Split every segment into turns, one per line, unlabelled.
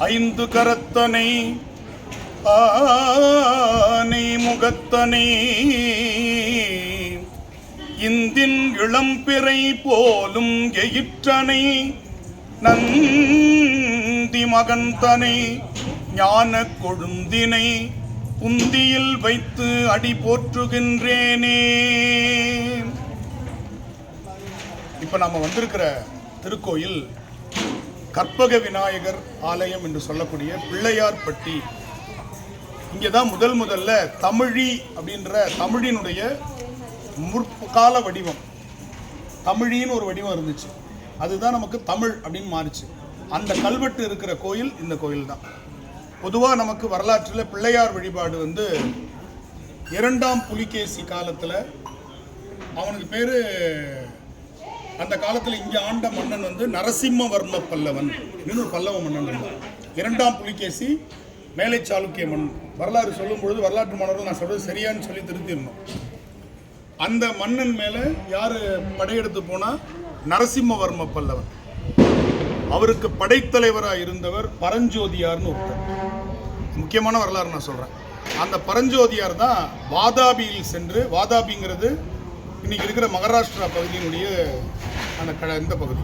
ஐந்து கரத்தனை ஆனை முகத்தனை இந்தின் இளம்பிறை போலும் எயிற்றனை நந்தி மகந்தனை ஞான கொழுந்தினை புந்தியில் வைத்து அடி போற்றுகின்றேனே. இப்ப நாம வந்திருக்கிற திருக்கோயில் கற்பக விநாயகர் ஆலயம் என்று சொல்லக்கூடிய பிள்ளையார்பட்டி. இங்கதான் முதல்ல தமிழி அப்படின்ற தமிழினுடைய முற்கால வடிவம், தமிழின்னு ஒரு வடிவம் இருந்துச்சு. அதுதான் நமக்கு தமிழ் அப்படின்னு மாறிச்சு. அந்த கல்வெட்டு இருக்கிற கோயில் இந்த கோயில் தான். பொதுவாக நமக்கு வரலாற்றில் பிள்ளையார் வழிபாடு வந்து 2ஆம் புலிகேசி காலத்தில், அவனுக்கு பேர் அந்த காலத்தில் இங்கே ஆண்ட மன்னன் வந்து நரசிம்மவர்ம பல்லவன் இன்னொரு பல்லவ மன்னன் இருந்தான். 2ஆம் புலிகேசி மேலை சாளுக்கிய மன்னன். வரலாறு சொல்லும் பொழுது வரலாற்று மாணவர்கள் நான் சொல்றது சரியான்னு சொல்லி திருத்திடணும். அந்த மன்னன் மேலே யார் படையெடுத்து போனால் நரசிம்மவர்ம பல்லவன். அவருக்கு படைத்தலைவராக இருந்தவர் பரஞ்சோதியார்னு ஒருத்தர். முக்கியமான வரலாறு நான் சொல்கிறேன். அந்த பரஞ்சோதியார் தான் வாதாபியில் சென்று, வாதாபிங்கிறது இன்னைக்கு இருக்கிற மகாராஷ்டிரா பகுதியினுடைய இந்த பகுதி,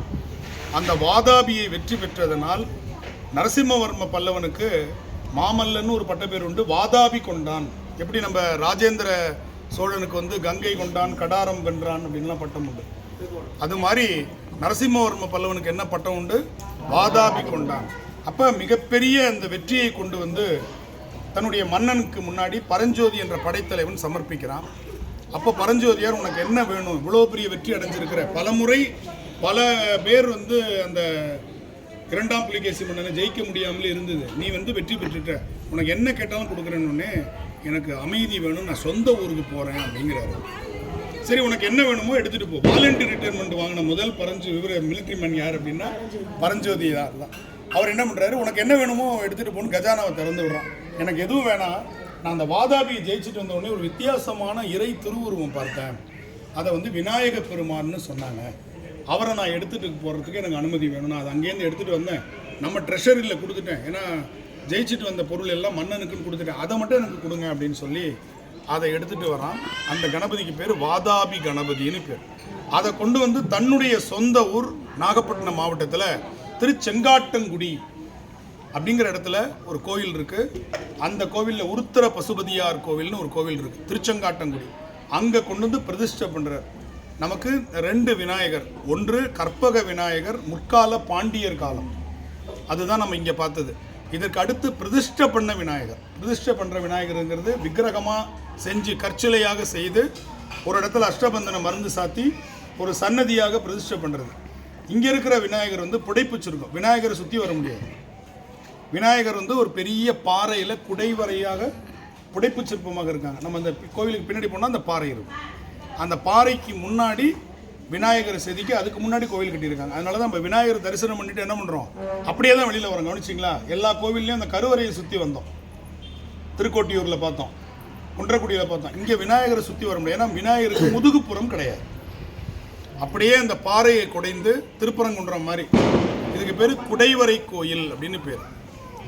அந்த வாதாபியை வெற்றி பெற்றதனால் நரசிம்மவர்ம பல்லவனுக்கு மாமல்லன்னு ஒரு பட்டப்பேர் உண்டு. வாதாபி கொண்டான். எப்படி நம்ம ராஜேந்திர சோழனுக்கு வந்து கங்கை கொண்டான், கடாரம் வென்றான் அப்படின்லாம் பட்டம் உண்டு. அது மாதிரி நரசிம்மவர்ம பல்லவனுக்கு என்ன பட்டம் உண்டு? வாதாபி கொண்டான். அப்போ மிகப்பெரிய அந்த வெற்றியை கொண்டு வந்து தன்னுடைய மன்னனுக்கு முன்னாடி பரஞ்சோதி என்ற படைத்தலைவன் சமர்ப்பிக்கிறான். அப்போ பரஞ்சோதியார், உனக்கு என்ன வேணும்? இவ்வளோ பெரிய வெற்றி அடைஞ்சிருக்கிற, பலமுறை பல பேர் வந்து அந்த 2ஆம் புலிகேசி மன்னனை ஜெயிக்க முடியாமலே இருந்தது, நீ வந்து வெற்றி பெற்றுட்ட, உனக்கு என்ன கேட்டாலும் கொடுக்குறேன்னு, எனக்கு அமைதி வேணும், நான் சொந்த ஊருக்கு போகிறேன் அப்படிங்கிறாரு. சரி, உனக்கு என்ன வேணுமோ எடுத்துகிட்டு போ. வாலண்டரி ரிட்டைர்மெண்ட் வாங்கின முதல் மிலிட்ரி மேன் யார் அப்படின்னா பரஞ்சோதியார் தான். அவர் என்ன பண்ணுறாரு, உனக்கு என்ன வேணுமோ எடுத்துகிட்டு போன்னு கஜானாவை திறந்து விடுறான். எனக்கு எதுவும் வேணாம், நான் அந்த வாதாபியை ஜெயிச்சுட்டு வந்த உடனே ஒரு வித்தியாசமான இறை திருவுருவம் பார்த்தேன், அதை வந்து விநாயக பெருமான்னு சொன்னாங்க, அவரை நான் எடுத்துகிட்டு போகிறதுக்கு எனக்கு அனுமதி வேணும், நான் அதை அங்கேருந்து எடுத்துகிட்டு வந்தேன், நம்ம ட்ரெஷரியில் கொடுத்துட்டேன், ஏன்னா ஜெயிச்சுட்டு வந்த பொருள் எல்லாம் மன்னனுக்குன்னு கொடுத்துட்டேன், அதை மட்டும் எனக்கு கொடுங்க அப்படின்னு சொல்லி அதை எடுத்துகிட்டு வரான். அந்த கணபதிக்கு பேர் வாதாபி கணபதினு பேர். அதை கொண்டு வந்து தன்னுடைய சொந்த ஊர் நாகப்பட்டினம் மாவட்டத்தில் திருச்செங்காட்டங்குடி அப்படிங்கிற இடத்துல ஒரு கோவில் இருக்குது. அந்த கோவிலில் உருத்திர பசுபதியார் கோவில்னு ஒரு கோவில் இருக்குது, திருச்செங்காட்டங்குடி. அங்கே கொண்டு வந்து பிரதிஷ்டை பண்ணுறார். நமக்கு 2 விநாயகர், ஒன்று கற்பக விநாயகர், முற்கால பாண்டியர் காலம், அதுதான் நம்ம இங்கே பார்த்தது. இதற்கு அடுத்து பிரதிஷ்டை பண்ண விநாயகர். பிரதிஷ்டை பண்ணுற விநாயகருங்கிறது விக்கிரகமாக செஞ்சு கற்சிலையாக செய்து ஒரு இடத்துல அஷ்டபந்தனை மருந்து சாத்தி ஒரு சன்னதியாக பிரதிஷ்டை பண்ணுறது. இங்கே இருக்கிற விநாயகர் வந்து புடைப்புச்சிருக்கும். விநாயகரை சுற்றி வர முடியாது. விநாயகர் வந்து ஒரு பெரிய பாறையில் குடைவரையாக புடைப்பு சிற்பமாக இருக்காங்க. நம்ம அந்த கோவிலுக்கு பின்னாடி போனால் அந்த பாறை இருக்கும். அந்த பாறைக்கு முன்னாடி விநாயகரை செதுக்கி அதுக்கு முன்னாடி கோவில் கட்டியிருக்காங்க. அதனால தான் நம்ம விநாயகர் தரிசனம் பண்ணிட்டு என்ன பண்ணுறோம், அப்படியே தான் வெளியில் வரோம். கவனிச்சிங்களா? எல்லா கோவில்லையும் அந்த கருவறையை சுற்றி வந்தோம். திருக்கோட்டியூரில் பார்த்தோம், குன்றக்குடியில் பார்த்தோம். இங்கே விநாயகரை சுற்றி வர முடியாது, ஏன்னா விநாயகருக்கு முதுகுப்புறம் கிடையாது. அப்படியே அந்த பாறையை குடைந்து திருப்பரங்குன்றம் மாதிரி. இதுக்கு பேர் குடைவரை கோயில் அப்படின்னு பேர்.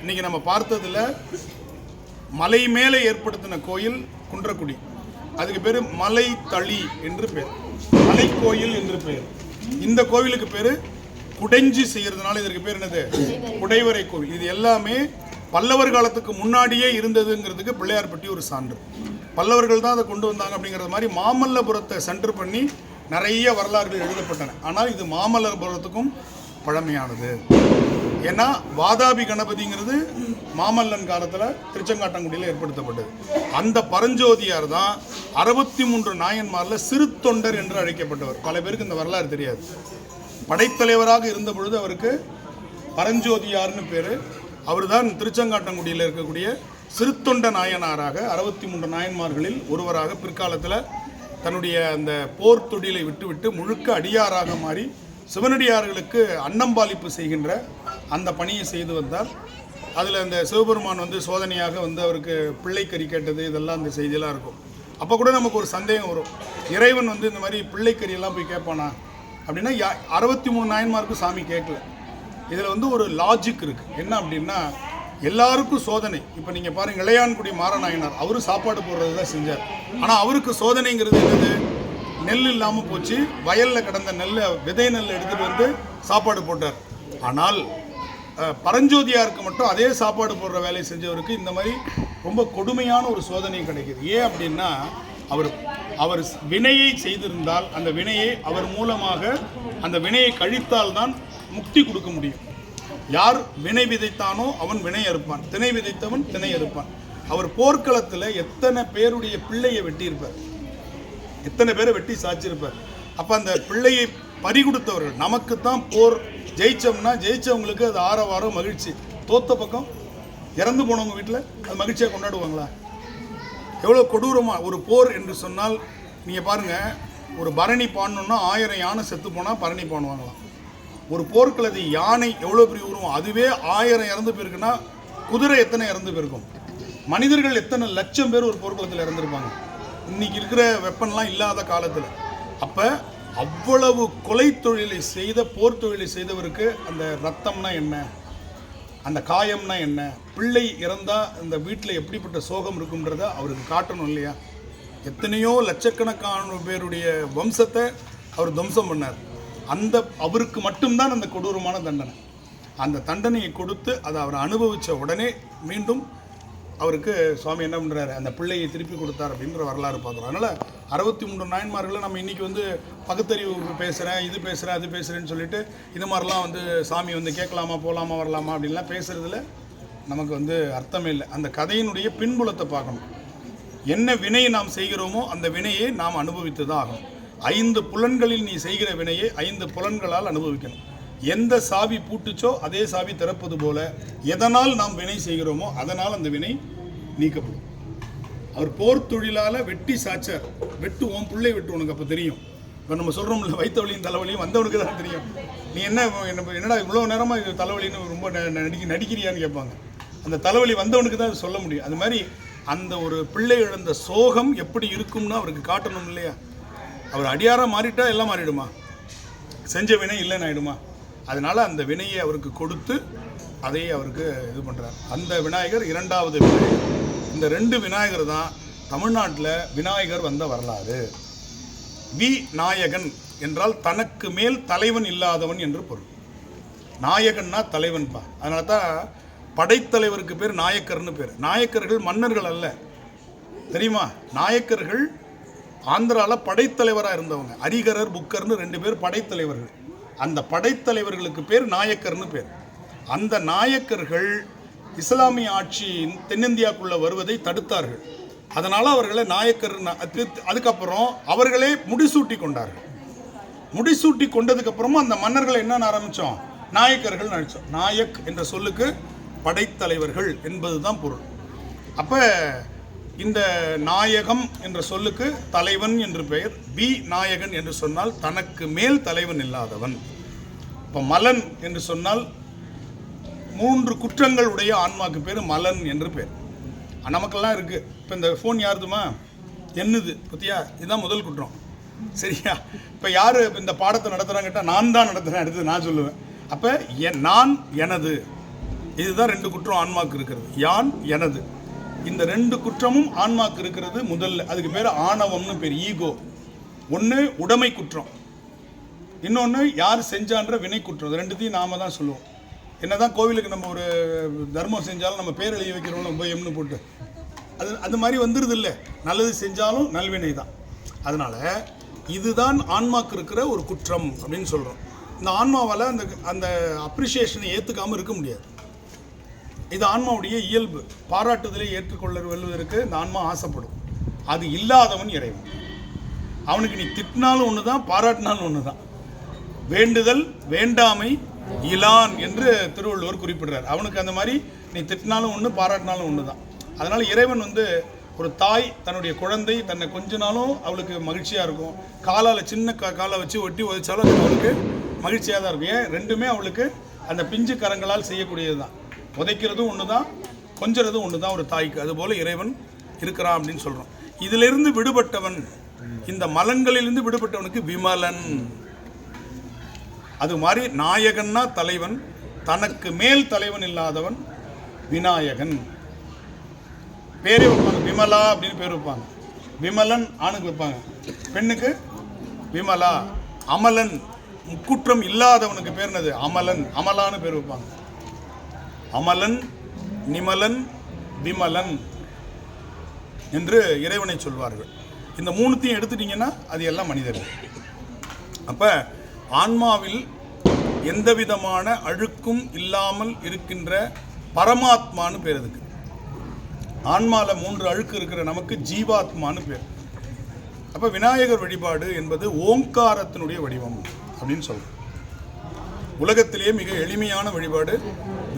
இன்னைக்கு நம்ம பார்த்ததுல மலை மேலே ஏற்படுத்தின கோயில் குன்றக்குடி, அதுக்கு பேர் மலை தளி என்று பேர், மலை கோயில் என்று பேர். இந்த கோவிலுக்கு பேர் குடைஞ்சி செய்யறதுனால இதற்கு பேர் என்னது? குடைவரை கோவில். இது எல்லாமே பல்லவர் காலத்துக்கு முன்னாடியே இருந்ததுங்கிறதுக்கு பிள்ளையார்பட்டி ஒரு சான்று. பல்லவர்கள் தான் அதை கொண்டு வந்தாங்க அப்படிங்கிறது மாதிரி மாமல்லபுரத்தை சென்டர் பண்ணி நிறைய வரலாறுகள் எழுதப்பட்டன. ஆனால் இது மாமல்லபுரத்துக்கும் பழமையானது. ஏன்னா வாதாபி கணபதிங்கிறது மாமல்லன் காலத்தில் திருச்செங்காட்டங்குடியில் ஏற்படுத்தப்பட்டது. அந்த பரஞ்சோதியார் தான் 63 நாயன்மாரில் சிறு தொண்டர் என்று அழைக்கப்பட்டவர். பல பேருக்கு இந்த வரலாறு தெரியாது. படைத்தலைவராக இருந்த பொழுது அவருக்கு பரஞ்சோதியார்னு பேர். அவர் தான் திருச்செங்காட்டங்குடியில் இருக்கக்கூடிய சிறுத்தொண்ட நாயனாராக 63 நாயன்மார்களில் ஒருவராக பிற்காலத்தில் தன்னுடைய அந்த போர் தொழிலை விட்டுவிட்டு முழுக்க அடியாராக மாறி சிவனடியார்களுக்கு அன்னம்பாலிப்பு செய்கின்ற அந்த பணியை செய்து வந்தார். அதில் அந்த சிவபெருமான் வந்து சோதனையாக வந்து அவருக்கு பிள்ளைக்கறி கேட்டது, இதெல்லாம் அந்த செய்தியெல்லாம் இருக்கும். அப்போ கூட நமக்கு ஒரு சந்தேகம் வரும், இறைவன் வந்து இந்த மாதிரி பிள்ளைக்கறியெல்லாம் போய் கேட்பானா அப்படின்னா 63 நாயன்மாருக்கும் சாமி கேட்கல. இதில் வந்து ஒரு லாஜிக் இருக்குது. என்ன அப்படின்னா, எல்லாருக்கும் சோதனை. இப்போ நீங்கள் பாருங்கள், இளையான்குடி மாரநாயனார் அவரும் சாப்பாடு போடுறது தான் செஞ்சார். ஆனால் அவருக்கு சோதனைங்கிறது என்னது? நெல் இல்லாமல் போச்சு, வயலில் கிடந்த நெல்லை, விதை நெல் எடுத்துகிட்டு வந்து சாப்பாடு போட்டார். ஆனால் பரஞ்சோதியாருக்கு மட்டும் அதே சாப்பாடு போடுற வேலையை செஞ்சவருக்கு இந்த மாதிரி ரொம்ப கொடுமையான ஒரு சோதனை கிடைக்கிது. ஏன் அப்படின்னா, அவர் வினையை செய்திருந்தால் அந்த வினையை அவர் மூலமாக அந்த வினையை கழித்தால் தான் முக்தி கொடுக்க முடியும். யார் வினை விதைத்தானோ அவன் வினை அறுப்பான், திணை விதைத்தவன் திணை அறுப்பான். அவர் போர்க்களத்தில் எத்தனை பேருடைய பிள்ளையை வெட்டியிருப்பார், எத்தனை பேரை வெட்டி சாய்ச்சிருப்பார். அப்போ அந்த பிள்ளையை பறிகொடுத்தவர்கள், நமக்குத்தான் போர் ஜெயிச்சோம்னா ஜெயிச்சவங்களுக்கு அது ஆரவாரம் மகிழ்ச்சி, தோத்த பக்கம் இறந்து போனவங்க வீட்டில் அது மகிழ்ச்சியாக கொண்டாடுவாங்களா? எவ்வளோ கொடூரமாக ஒரு போர் என்று சொன்னால். நீங்கள் பாருங்கள், ஒரு பரணி பாடணுன்னா 1000 யானை செத்து போனால் பரணி பாடுவாங்களாம். ஒரு போர்க்களதி யானை எவ்வளோ பெரிய உருவம், அதுவே 1000 இறந்து போயிருக்குன்னா குதிரை எத்தனை இறந்து போயிருக்கும்? மனிதர்கள் எத்தனை லட்சம் பேர் ஒரு போர்க்களத்தில் இறந்துருப்பாங்க இன்னைக்கு இருக்கிற வெப்பன்லாம் இல்லாத காலத்தில். அப்போ அவ்வளவு கொலை தொழிலை செய்த, போர் தொழிலை செய்தவருக்கு அந்த ரத்தம்னா என்ன, அந்த காயம்னா என்ன, பிள்ளை இறந்தால் அந்த வீட்டில் எப்படிப்பட்ட சோகம் இருக்குன்றதை அவருக்கு காட்டணும் இல்லையா? எத்தனையோ லட்சக்கணக்கான பேருடைய வம்சத்தை அவர் துவம்சம் பண்ணார். அவருக்கு மட்டும்தான் அந்த கொடூரமான தண்டனை. அந்த தண்டனையை கொடுத்து அதை அவர் அனுபவித்த உடனே மீண்டும் அவருக்கு சுவாமி என்ன பண்ணுறாரு, அந்த பிள்ளையை திருப்பி கொடுத்தார் அப்படின்ற வரலாறு பார்க்குறோம். அதனால் 63 நாயன்மார்களை நம்ம இன்றைக்கி வந்து பகுத்தறிவு பேசுகிறேன், இது பேசுகிறேன், அது பேசுகிறேன்னு சொல்லிட்டு இது மாதிரிலாம் வந்து சாமி வந்து கேட்கலாமா, போகலாமா, வரலாமா அப்படின்லாம் பேசுகிறதுல நமக்கு வந்து அர்த்தமே இல்லை. அந்த கதையினுடைய பின்புலத்தை பார்க்கணும். என்ன வினையை நாம் செய்கிறோமோ அந்த வினையை நாம் அனுபவித்து தான் ஆகணும். 5 புலன்களில் நீ செய்கிற வினையை 5 புலன்களால் அனுபவிக்கணும். எந்த சாவி பூட்டுச்சோ அதே சாவி திறப்பது போல எதனால் நாம் வினை செய்கிறோமோ அதனால் அந்த வினை நீக்கப்படும். அவர் போர் தொழிலால் வெட்டி சாச்சார். வெட்டு, உன் பிள்ளை வெட்டு, உனக்கு அப்போ தெரியும். இப்போ நம்ம சொல்கிறோம்ல, வைத்த வலியும் தலைவலியும் வந்தவனுக்கு தான் தெரியும். நீ என்னடா இவ்வளோ நேரமாக தலைவலின்னு ரொம்ப நடிக்கிறியான்னு கேட்பாங்க. அந்த தலைவலி வந்தவனுக்கு தான் சொல்ல முடியும். அது மாதிரி அந்த ஒரு பிள்ளை இழந்த சோகம் எப்படி இருக்கும்னு அவருக்கு காட்டணும் இல்லையா? அவர் அடியாராக மாறிட்டா எல்லாம் மாறிடுமா? செஞ்ச வினை இல்லைன்னு ஆகிடுமா? அதனால் அந்த வினையை அவருக்கு கொடுத்து அதை அவருக்கு இது பண்ணுறார். அந்த விநாயகர் 2வது விநாயகர். இந்த 2 விநாயகர் தான் தமிழ்நாட்டில் விநாயகர் வந்த வரலாறு. நாயகன் என்றால் தனக்கு மேல் தலைவன் இல்லாதவன் என்று பொருள். நாயகன்னா தலைவன்பா. அதனால தான் படைத்தலைவருக்கு பேர் நாயக்கர்னு பேர். நாயக்கர்கள் மன்னர்கள் அல்ல, தெரியுமா? நாயக்கர்கள் ஆந்திராவில் படைத்தலைவராக இருந்தவங்க. அரிகரர், புக்கர்னு 2 பேர் படைத்தலைவர்கள். அந்த படைத்தலைவர்களுக்கு பேர் நாயக்கர்னு பேர். அந்த நாயக்கர்கள் இஸ்லாமிய ஆட்சி தென்னிந்தியாவுக்குள்ளே வருவதை தடுத்தார்கள். அதனால் அவர்களை நாயக்கர், அதுக்கப்புறம் அவர்களே முடிசூட்டி கொண்டார்கள். முடிசூட்டி கொண்டதுக்கப்புறமும் அந்த மன்னர்களை என்னன்னு ஆரம்பித்தோம்? நாயக்கர்கள் நினைச்சோம். நாயக் என்ற சொல்லுக்கு படைத்தலைவர்கள் என்பது தான் பொருள். அப்போ இந்த நாயகம் என்ற சொல்லுக்கு தலைவன் என்று பெயர். நாயகன் என்று சொன்னால் தனக்கு மேல் தலைவன் இல்லாதவன். இப்போ மலன் என்று சொன்னால் 3 குற்றங்கள் உடைய ஆன்மாக்கு பேர் மலன் என்று பேர். நமக்கெல்லாம் இருக்குது. இப்போ இந்த ஃபோன் யாருதுமா என்னது பற்றியா, இதுதான் முதல் குற்றம், சரியா? இப்போ யார் இந்த பாடத்தை நடத்துகிறாங்கிட்ட நான் தான் நடத்துகிறேன், அடுத்து நான் சொல்லுவேன். அப்போ நான், எனது, இதுதான் 2 குற்றம் ஆன்மாக்கு இருக்கிறது. யான், எனது, இந்த 2 குற்றமும் ஆன்மாக்கு இருக்கிறது. முதல்ல அதுக்கு பேர் ஆணவம்னு பேர், ஈகோ. ஒன்று உடைமை குற்றம், இன்னொன்று யார் செஞ்சான்ற வினை குற்றம். இது 2த்தையும் நாம தான் சொல்லுவோம். என்னதான் கோவிலுக்கு நம்ம ஒரு தர்மம் செஞ்சாலும் நம்ம பேர் எழுதி வைக்கிறோம் உபயம்னு போட்டு, அது மாதிரி வந்துடுது இல்லை. நல்லது செஞ்சாலும் நல்வினை தான். அதனால் இதுதான் ஆன்மாக்கு இருக்கிற ஒரு குற்றம் அப்படின்னு சொல்கிறோம். இந்த ஆன்மாவால் அந்த அப்ரிஷியேஷனை ஏற்றுக்காமல் இருக்க முடியாது. இது ஆன்மாவுடைய இயல்பு. பாராட்டுதலை வெல்வதற்கு இந்த ஆன்மா ஆசைப்படும். அது இல்லாதவன் இறைவன். அவனுக்கு நீ திட்டினாலும் ஒன்று தான், பாராட்டினாலும் ஒன்று தான். வேண்டுதல் வேண்டாமை இலான் என்று திருவள்ளுவர் குறிப்பிடுறார். அவனுக்கு அந்த மாதிரி நீ திட்டினாலும் ஒன்று, பாராட்டினாலும் ஒன்று தான். அதனால் இறைவன் ஒரு தாய் தன்னுடைய குழந்தை தன்னை கொஞ்ச நாளும் அவளுக்கு மகிழ்ச்சியாக இருக்கும். காலால் சின்ன காலை வச்சு ஒட்டி உதைச்சாலும் அது அவளுக்கு மகிழ்ச்சியாக தான் இருக்கும். ஏன்? 2மே அவளுக்கு அந்த பிஞ்சு கரங்களால் செய்யக்கூடியது தான். உதைக்கிறதும் ஒன்று தான், கொஞ்சறதும் ஒன்று தான் ஒரு தாய்க்கு. அதுபோல் இறைவன் இருக்கிறான் அப்படின்னு சொல்கிறோம். இதிலிருந்து விடுபட்டவன், இந்த மலன்களிலிருந்து விடுபட்டவனுக்கு விமலன். அது மாதிரி நாயகன்னா தலைவன், தனக்கு மேல் தலைவன் இல்லாதவன் விநாயகன். பேரே வைப்பாங்க, விமலா அப்படின்னு பேர் வைப்பாங்க. விமலன் ஆணுக்கு வைப்பாங்க, பெண்ணுக்கு விமலா. அமலன் முக்குற்றம் இல்லாதவனுக்கு பேர் என்னது? அமலன், அமலான்னு பேர் வைப்பாங்க. அமலன், நிமலன், விமலன் என்று இறைவனை சொல்வார்கள். இந்த மூணுத்தையும் எடுத்துட்டீங்கன்னா அது எல்லாம் மனிதர்கள். அப்போ ஆன்மாவில் எந்த விதமான அழுக்கும் இல்லாமல் இருக்கின்ற பரமாத்மான்னு பேர். அதுக்கு ஆன்மாவில் 3 அழுக்கு இருக்கிற நமக்கு ஜீவாத்மான்னு பேர். அப்போ விநாயகர் வழிபாடு என்பது ஓங்காரத்தினுடைய வடிவம் அப்படின்னு சொல்கிறோம். உலகத்திலேயே மிக எளிமையான வழிபாடு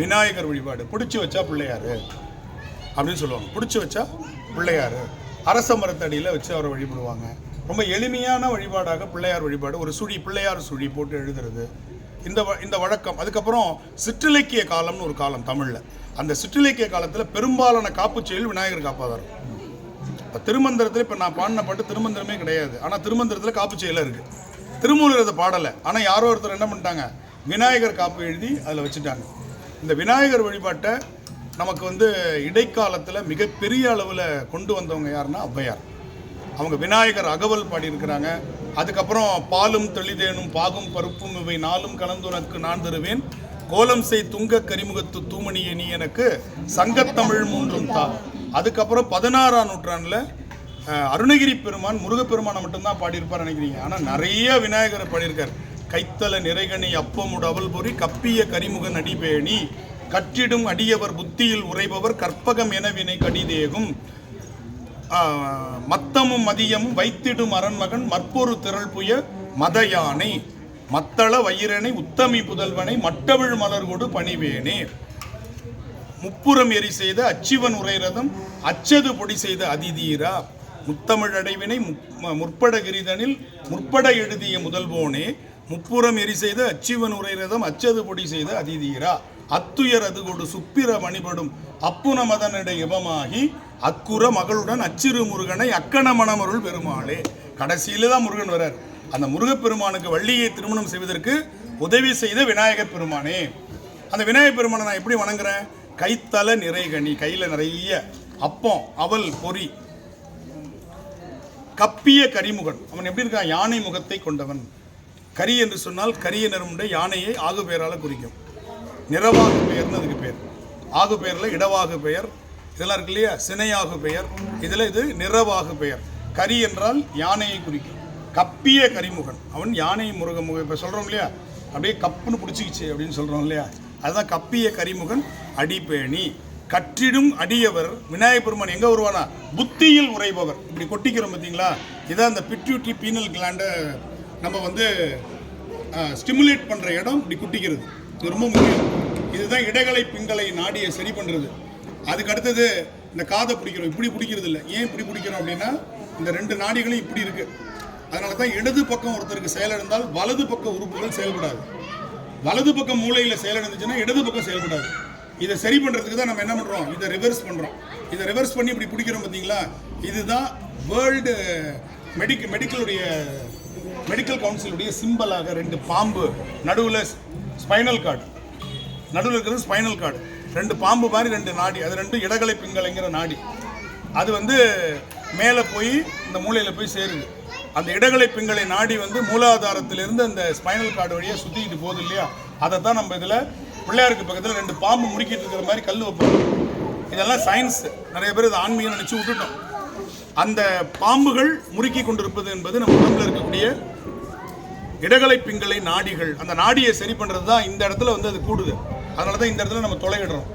விநாயகர் வழிபாடு. பிடிச்சி வச்சா பிள்ளையாரு அப்படின்னு சொல்லுவாங்க. பிடிச்சி வச்சா பிள்ளையாரு, அரச மரத்தடியில் வச்சு அவரை வழிபடுவாங்க. ரொம்ப எளிமையான வழிபாடாக பிள்ளையார் வழிபாடு. ஒரு சுழி, பிள்ளையார் சுழி போட்டு எழுதுறது, இந்த வழக்கம். அதுக்கப்புறம் சிற்றிலக்கிய காலம்னு ஒரு காலம் தமிழில். அந்த சிற்றிலக்கிய காலத்தில் பெரும்பாலான காப்புச் செயல் விநாயகர் காப்பாதாரம். இப்போ திருமந்திரத்தில் இப்போ நான் பாடின பாட்டு திருமந்திரமே கிடையாது, ஆனால் திருமந்திரத்தில் காப்புச் செயலாக இருக்குது. திருமூலர் அதை பாடலை, ஆனால் யாரோ ஒருத்தர் என்ன பண்ணிட்டாங்க, விநாயகர் காப்பு எழுதி அதில் வச்சுட்டாங்க. இந்த விநாயகர் வழிபாட்டை நமக்கு இடைக்காலத்தில் மிகப்பெரிய அளவில் கொண்டு வந்தவங்க யாருன்னா ஔவையார். அவங்க விநாயகர் அகவல் பாடியிருக்கிறாங்க. அதுக்கப்புறம் பாலும் தெளிதேனும் பாகும் பருப்பும் இவை 4 கலந்துனக்கு நான் தருவேன், கோலம் செய் துங்க கரிமுகத்து தூமணியே நீ எனக்கு சங்கத்தமிழ் 3 தா. அதுக்கப்புறம் 16ஆம் நூற்றாண்டில் அருணகிரி பெருமான் முருகப்பெருமானை மட்டும்தான் பாடியிருப்பார் நினைக்கிறீங்க, ஆனால் நிறைய விநாயகரை பாடியிருக்கார். கைத்தல நிறைகணி அப்பமுடு அவல் பொறி கப்பிய கரிமுகன் அடிபேணி கற்றிடும் அடியவர் புத்தியில் உரைபவர் கற்பகம் என வினை கடிதேகும் மத்தமும் மதியமும் வைத்திடும் அரண்மகன் மற்பொரு திரள் புய மத யானை மத்தள வயிறனை உத்தமி புதல்வனை மட்டவிழ் மலர்கொடு பணிவேனே முப்புறம் எரி செய்த அச்சிவன் உரைரதம் அச்சது பொடி செய்த அதிதீரா முத்தமிழ் அடைவினை முற்பட கிரிதனில் முற்பட எழுதிய முதல்வோனே முப்புறம் எரி செய்த அச்சிவன் உரைரதம் அச்சது பொடி செய்த அதிதீரா அத்துயர் அது கொடு சுப்பிர மணிபடும் அப்புன மதனடை இவமாகி அக்குற மகளுடன் அச்சிறு முருகனை அக்கண மணமருள் பெருமாளே. கடைசியில தான் முருகன் வரார். அந்த முருகப்பெருமானுக்கு வள்ளியை திருமணம் செய்வதற்கு உதவி செய்த விநாயகர் பெருமானே. அந்த விநாயகர் பெருமானை நான் எப்படி வணங்குறேன்? கைத்தல நிறைகனி, கையில் நிறைய அப்பம் அவல் பொறி, கப்பிய கரிமுகன். அவன் எப்படி இருக்கான்? யானை முகத்தை கொண்டவன். கரி என்று சொன்னால் கரிய நிறமுடைய யானையை ஆகு பெயரால் குறிக்கும். நிறவாகு பெயர்னு அதுக்கு பேர். ஆகு பெயரில் இடவாகு பெயர் இதெல்லாம் இருக்கு இல்லையா, சினையாகு பெயர், இதில் இது நிறவாகு பெயர். கரி என்றால் யானையை குறிக்கும். கப்பிய கரிமுகன், அவன் யானை முருகன். இப்போ சொல்கிறோம் இல்லையா, அப்படியே கப்புன்னு பிடிச்சிக்கிச்சு அப்படின்னு சொல்கிறோம் இல்லையா, அதுதான் கப்பிய கரிமுகன் அடிபேணி. கற்றிடும் அடியவர். விநாயகர் பெருமான் எங்கே வருவானா? புத்தியில் உரைபவர். இப்படி கொட்டிக்கிறோம் பார்த்தீங்களா, இதான் அந்த பிட்யூட்டரி பீனல் கிளாண்டை நம்ம ஸ்டிமுலேட் பண்ணுற இடம். இப்படி குட்டிக்கிறது இது ரொம்ப முக்கியம். இதுதான் இடகலை பிங்களை நாடியை சரி பண்ணுறது. அதுக்கு அடுத்தது இந்த காதை பிடிக்கிறோம். இப்படி பிடிக்கிறது இல்லை. ஏன் இப்படி பிடிக்கிறோம் அப்படின்னா, இந்த 2 நாடிகளும் இப்படி இருக்குது. அதனால தான் இடது பக்கம் ஒருத்தருக்கு செயலிழந்தால் வலது பக்க உறுப்புகள் செயல்படாது. வலது பக்கம் மூளையில் செயலிழந்துச்சுன்னா இடது பக்கம் செயல்படாது. இதை சரி பண்ணுறதுக்கு தான் நம்ம என்ன பண்ணுறோம், இதை ரிவர்ஸ் பண்ணுறோம். இதை ரிவர்ஸ் பண்ணி இப்படி பிடிக்கிறோம் பார்த்தீங்களா. இதுதான் வேர்ல்டு மெடிக்கல் கவுன்சிலுடைய சிம்பலாக 2 பாம்பு, நடுவில் ஸ்பைனல் கார்டு, நடுவில் இருக்கிறது ஸ்பைனல் கார்டு. 2 பாம்பு மாதிரி 2 நாடி, அது 2 இடகலை பிங்களைங்கிற நாடி. அது மேலே போய் இந்த மூளையில் போய் சேருது. அந்த இடகலை பிங்களை நாடி மூலாதாரத்திலிருந்து அந்த ஸ்பைனல் கார்டு வழியாக சுற்றிக்கிட்டு போகுது இல்லையா. அதை தான் நம்ம இதில் பிள்ளையாருக்கு பக்கத்தில் 2 பாம்பு முறுக்கிட்டு இருக்கிற மாதிரி கல் வைப்போம். இதெல்லாம் சயின்ஸ். நிறைய பேர் இதை ஆன்மீகம் நினச்சி விட்டுட்டோம். அந்த பாம்புகள் முறுக்கி கொண்டிருப்பது என்பது நம்ம உடம்புல இருக்கக்கூடிய இடகலை பிங்களை நாடிகள். அந்த நாடியை சரி பண்ணுறது தான் இந்த இடத்துல அது கூடுது. அதனால தான் இந்த இடத்துல நம்ம தொலையிடுறோம்.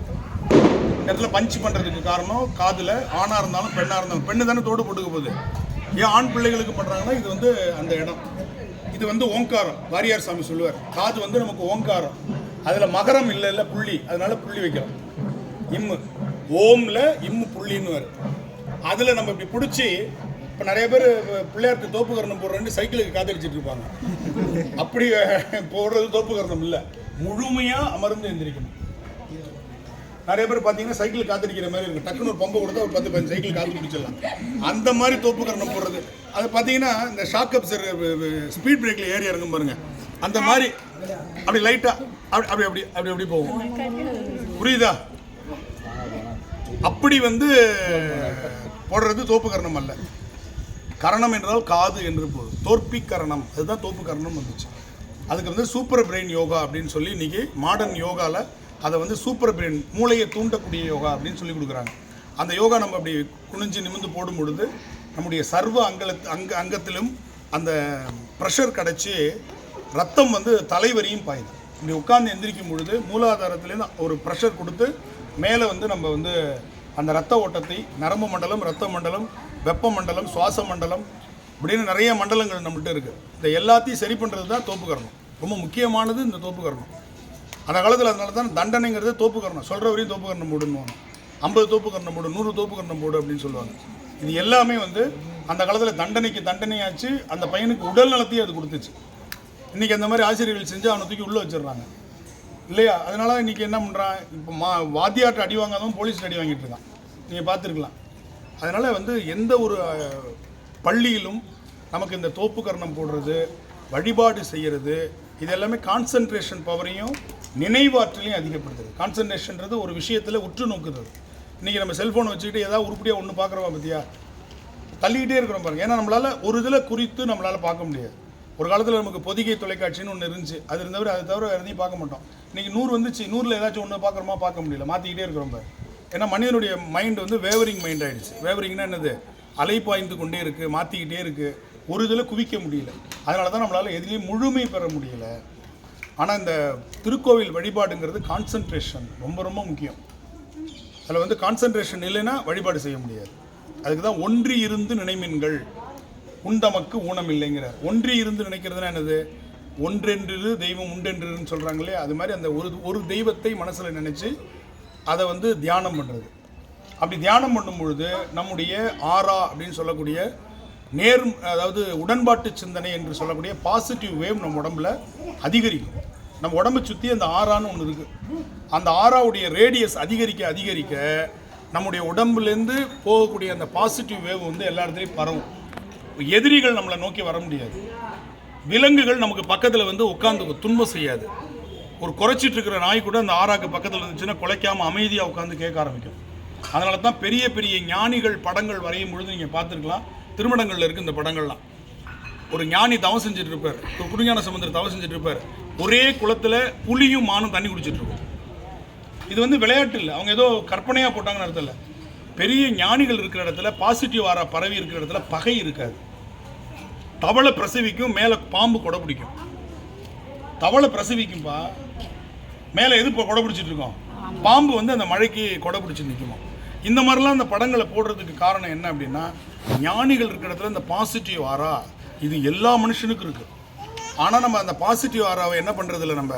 இந்த இடத்துல பஞ்ச் பண்ணுறதுக்கு காரணம் காதில் ஆணாக இருந்தாலும் பெண்ணாக இருந்தாலும், பெண்ணு தானே தோடு போட்டுக்க போகுது. ஏன் ஆண் பிள்ளைகளுக்கு பண்ணுறாங்கன்னா இது அந்த இடம். இது ஓங்காரம். வாரியார் சாமி சொல்லுவார், காது நமக்கு ஓங்காரம். அதில் மகரம் இல்லை புள்ளி, அதனால புள்ளி வைக்கிறோம். இம்மு ஓம்ல இம்மு புள்ளின்னு. அதில் நம்ம இப்படி பிடிச்சி, இப்போ நிறைய பேர் பிள்ளையாருக்கு தோப்பு கரணம் போடுறேன்னு சைக்கிளுக்கு காத்தடிச்சிட்டு இருப்பாங்க. அப்படி போடுறது தோப்பு கரணம் இல்லை, முழுமையாக அமர்ந்து எந்திரிக்கணும். நிறைய பேர் பார்த்தீங்கன்னா சைக்கிள் காத்தடிக்கிற மாதிரி இருக்குது. டக்குன்னு ஒரு பம்பை கொடுத்தா ஒரு 10-15 சைக்கிள் காத்து பிடிச்சிடலாம். அந்த மாதிரி தோப்பு கரணம் போடுறது. அது பார்த்தீங்கன்னா இந்த ஷாக் அப்சர் ஸ்பீட் பிரேக்கில் ஏறி இறங்கும் பாருங்க, அந்த மாதிரி அப்படி லைட்டாக அப்படி அப்படி அப்படி அப்படி அப்படி போகும். புரியுதா? அப்படி போடுறது தோப்பு கரணம் அல்ல. கரணம் என்றால் காது என்று போகுது. தோற்பி கரணம், அதுதான் தோப்பு கரணம் வந்துச்சு. அதுக்கு சூப்பர் பிரெயின் யோகா அப்படின்னு சொல்லி இன்னைக்கு மாடர்ன் யோகாவில் அதை சூப்பர் பிரெயின், மூளையை தூண்டக்கூடிய யோகா அப்படின்னு சொல்லி கொடுக்குறாங்க. அந்த யோகா நம்ம அப்படி குனிஞ்சு நிமிந்து போடும் பொழுது நம்முடைய சர்வ அங்கத்திலும் அந்த ப்ரெஷர் கிடச்சி ரத்தம் தலைவரியும் பாயுது. இப்படி உட்கார்ந்து எந்திரிக்கும் பொழுது மூலாதாரத்துலேருந்து ஒரு ப்ரெஷர் கொடுத்து மேலே நம்ம அந்த ரத்த ஓட்டத்தை, நரம்பு மண்டலம், ரத்த மண்டலம், வெப்ப மண்டலம், சுவாச மண்டலம், இப்படின்னு நிறைய மண்டலங்கள் நம்மகிட்ட இருக்குது. இந்த எல்லாத்தையும் சரி பண்ணுறது தான் தோப்பு கரணம். ரொம்ப முக்கியமானது இந்த தோப்பு கரணம். அந்த காலத்தில் அதனால தான் தண்டனைங்கிறது தோப்பு கரணம். சொல்கிற வரையும் தோப்பு கரணம் போடுன்னு 50 தோப்பு கரணம் போடு, 100 தோப்பு கரணம் போடு அப்படின்னு சொல்லுவாங்க. இது எல்லாமே அந்த காலத்தில் தண்டனைக்கு தண்டனையாச்சு. அந்த பையனுக்கு உடல் நலத்தையும் அது கொடுத்துச்சு. இன்றைக்கி அந்த மாதிரி ஆசிரியர்கள் செஞ்சு அவனை தூக்கி உள்ளே வச்சிடுறாங்க இல்லையா? அதனால இன்றைக்கி என்ன பண்ணுறான், இப்போ வாத்தியாட்ட அடி வாங்காதவன் போலீஸில் அடி வாங்கிட்டு இருக்கான். நீங்கள் பார்த்துருக்கலாம். அதனால் எந்த ஒரு பள்ளியிலும் நமக்கு இந்த தோப்பு கரணம் போடுறது, வழிபாடு செய்கிறது, இது எல்லாமே கான்சன்ட்ரேஷன் பவரையும் நினைவாற்றலையும் அதிகப்படுத்துது. கான்சன்ட்ரேஷன்றது ஒரு விஷயத்தில் உற்று நோக்குது. இன்றைக்கி நம்ம செல்ஃபோனை வச்சுக்கிட்டு ஏதாவது உருப்படியாக ஒன்று பார்க்குறோமா பற்றியா, தள்ளிக்கிட்டே இருக்கிறோம் பாருங்கள். ஏன்னா நம்மளால் ஒரு இதில் குறித்து நம்மளால் பார்க்க முடியாது. ஒரு காலத்தில் நமக்கு பொதிகை தொலைக்காட்சின்னு ஒன்று இருந்துச்சு. அது இருந்தவர் அதை தவிர எதையும் பார்க்க மாட்டோம். இன்றைக்கி 100 வந்துச்சு. 100ல் ஏதாச்சும் ஒன்று பார்க்குறோமா, பார்க்க முடியல, மாற்றிக்கிட்டே இருக்கிறோம் பாரு. ஏன்னா மனிதனுடைய மைண்ட் வேவரிங் மைண்ட் ஆகிடுச்சு. வேவரிங்னா என்னது? அலைப்பாய்ந்து கொண்டே இருக்குது, மாற்றிக்கிட்டே இருக்குது, ஒரு இதில் குவிக்க முடியல. அதனால தான் நம்மளால் எதுலேயும் முழுமை பெற முடியல. ஆனால் இந்த திருக்கோவில் வழிபாடுங்கிறது கான்சன்ட்ரேஷன் ரொம்ப ரொம்ப முக்கியம். அதில் கான்சன்ட்ரேஷன் இல்லைன்னா வழிபாடு செய்ய முடியாது. அதுக்கு தான் ஒன்றி இருந்து நினைமின்கள் உண்டமக்கு ஊனம் இல்லைங்கிறார். ஒன்றி இருந்து நினைக்கிறதுனா என்னது? ஒன்றென்று தெய்வம் உண்டென்றுன்னு சொல்கிறாங்க இல்லையா? அது மாதிரி அந்த ஒரு தெய்வத்தை மனசில் நினச்சி அதை தியானம் பண்ணுறது. அப்படி தியானம் பண்ணும் பொழுது நம்முடைய ஆரா அப்படின்னு சொல்லக்கூடிய அதாவது உடன்பாட்டு சிந்தனை என்று சொல்லக்கூடிய பாசிட்டிவ் வேவ் நம்ம உடம்புல அதிகரிக்கும். நம்ம உடம்பை சுற்றி அந்த ஆறான்னு ஒன்று இருக்குது. அந்த ஆறாவுடைய ரேடியஸ் அதிகரிக்க அதிகரிக்க நம்முடைய உடம்புலேருந்து போகக்கூடிய அந்த பாசிட்டிவ் வேவ் எல்லா இடத்துலையும் பரவும். எதிரிகள் நம்மளை நோக்கி வர முடியாது. விலங்குகள் நமக்கு பக்கத்தில் உட்காந்து துன்பம் செய்யாது. ஒரு குறைச்சிட்டு இருக்கிற நாய் கூட அந்த ஆறாக்கு பக்கத்தில் இருந்துச்சுன்னா குலைக்காமல் அமைதியாக உட்காந்து கேட்க ஆரம்பிக்கும். அதனால தான் பெரிய பெரிய ஞானிகள் படங்கள் வரையும் பொழுது நீங்கள் பார்த்துருக்கலாம். திருமணங்களில் இருக்குது இந்த படங்கள்லாம். ஒரு ஞானி தவம் செஞ்சுட்டு இருப்பார், ஒரு குருஞான சம்பந்தர் தவம் செஞ்சுட்டு இருப்பார். ஒரே குளத்தில் புலியும் மானும் தண்ணி குடிச்சிட்டு இருக்கும். இது விளையாட்டு இல்லை, அவங்க ஏதோ கற்பனையாக போட்டாங்கன்னு அர்த்தம் இல்லை. பெரிய ஞானிகள் இருக்கிற இடத்துல, பாசிட்டிவ் ஆரா பரவி இருக்கிற இடத்துல பகை இருக்காது. தவளை பிரசவிக்கும், மேலே பாம்பு கொடை பிடிக்கும். தவளை பிரசவிக்கும்பா, மேலே எது இப்போ கொடை பிடிச்சிட்டு இருக்கோம்? பாம்பு அந்த மழைக்கு கொடை பிடிச்சி நிற்குமா. இந்த மாதிரிலாம் அந்த படங்களை போடுறதுக்கு காரணம் என்ன அப்படின்னா, ஞானிகள் இருக்கிற இடத்துல இந்த பாசிட்டிவ் ஆரா இது எல்லா மனுஷனுக்கும் இருக்குது. ஆனால் நம்ம அந்த பாசிட்டிவ் ஆராவை என்ன பண்ணுறதில்ல, நம்ம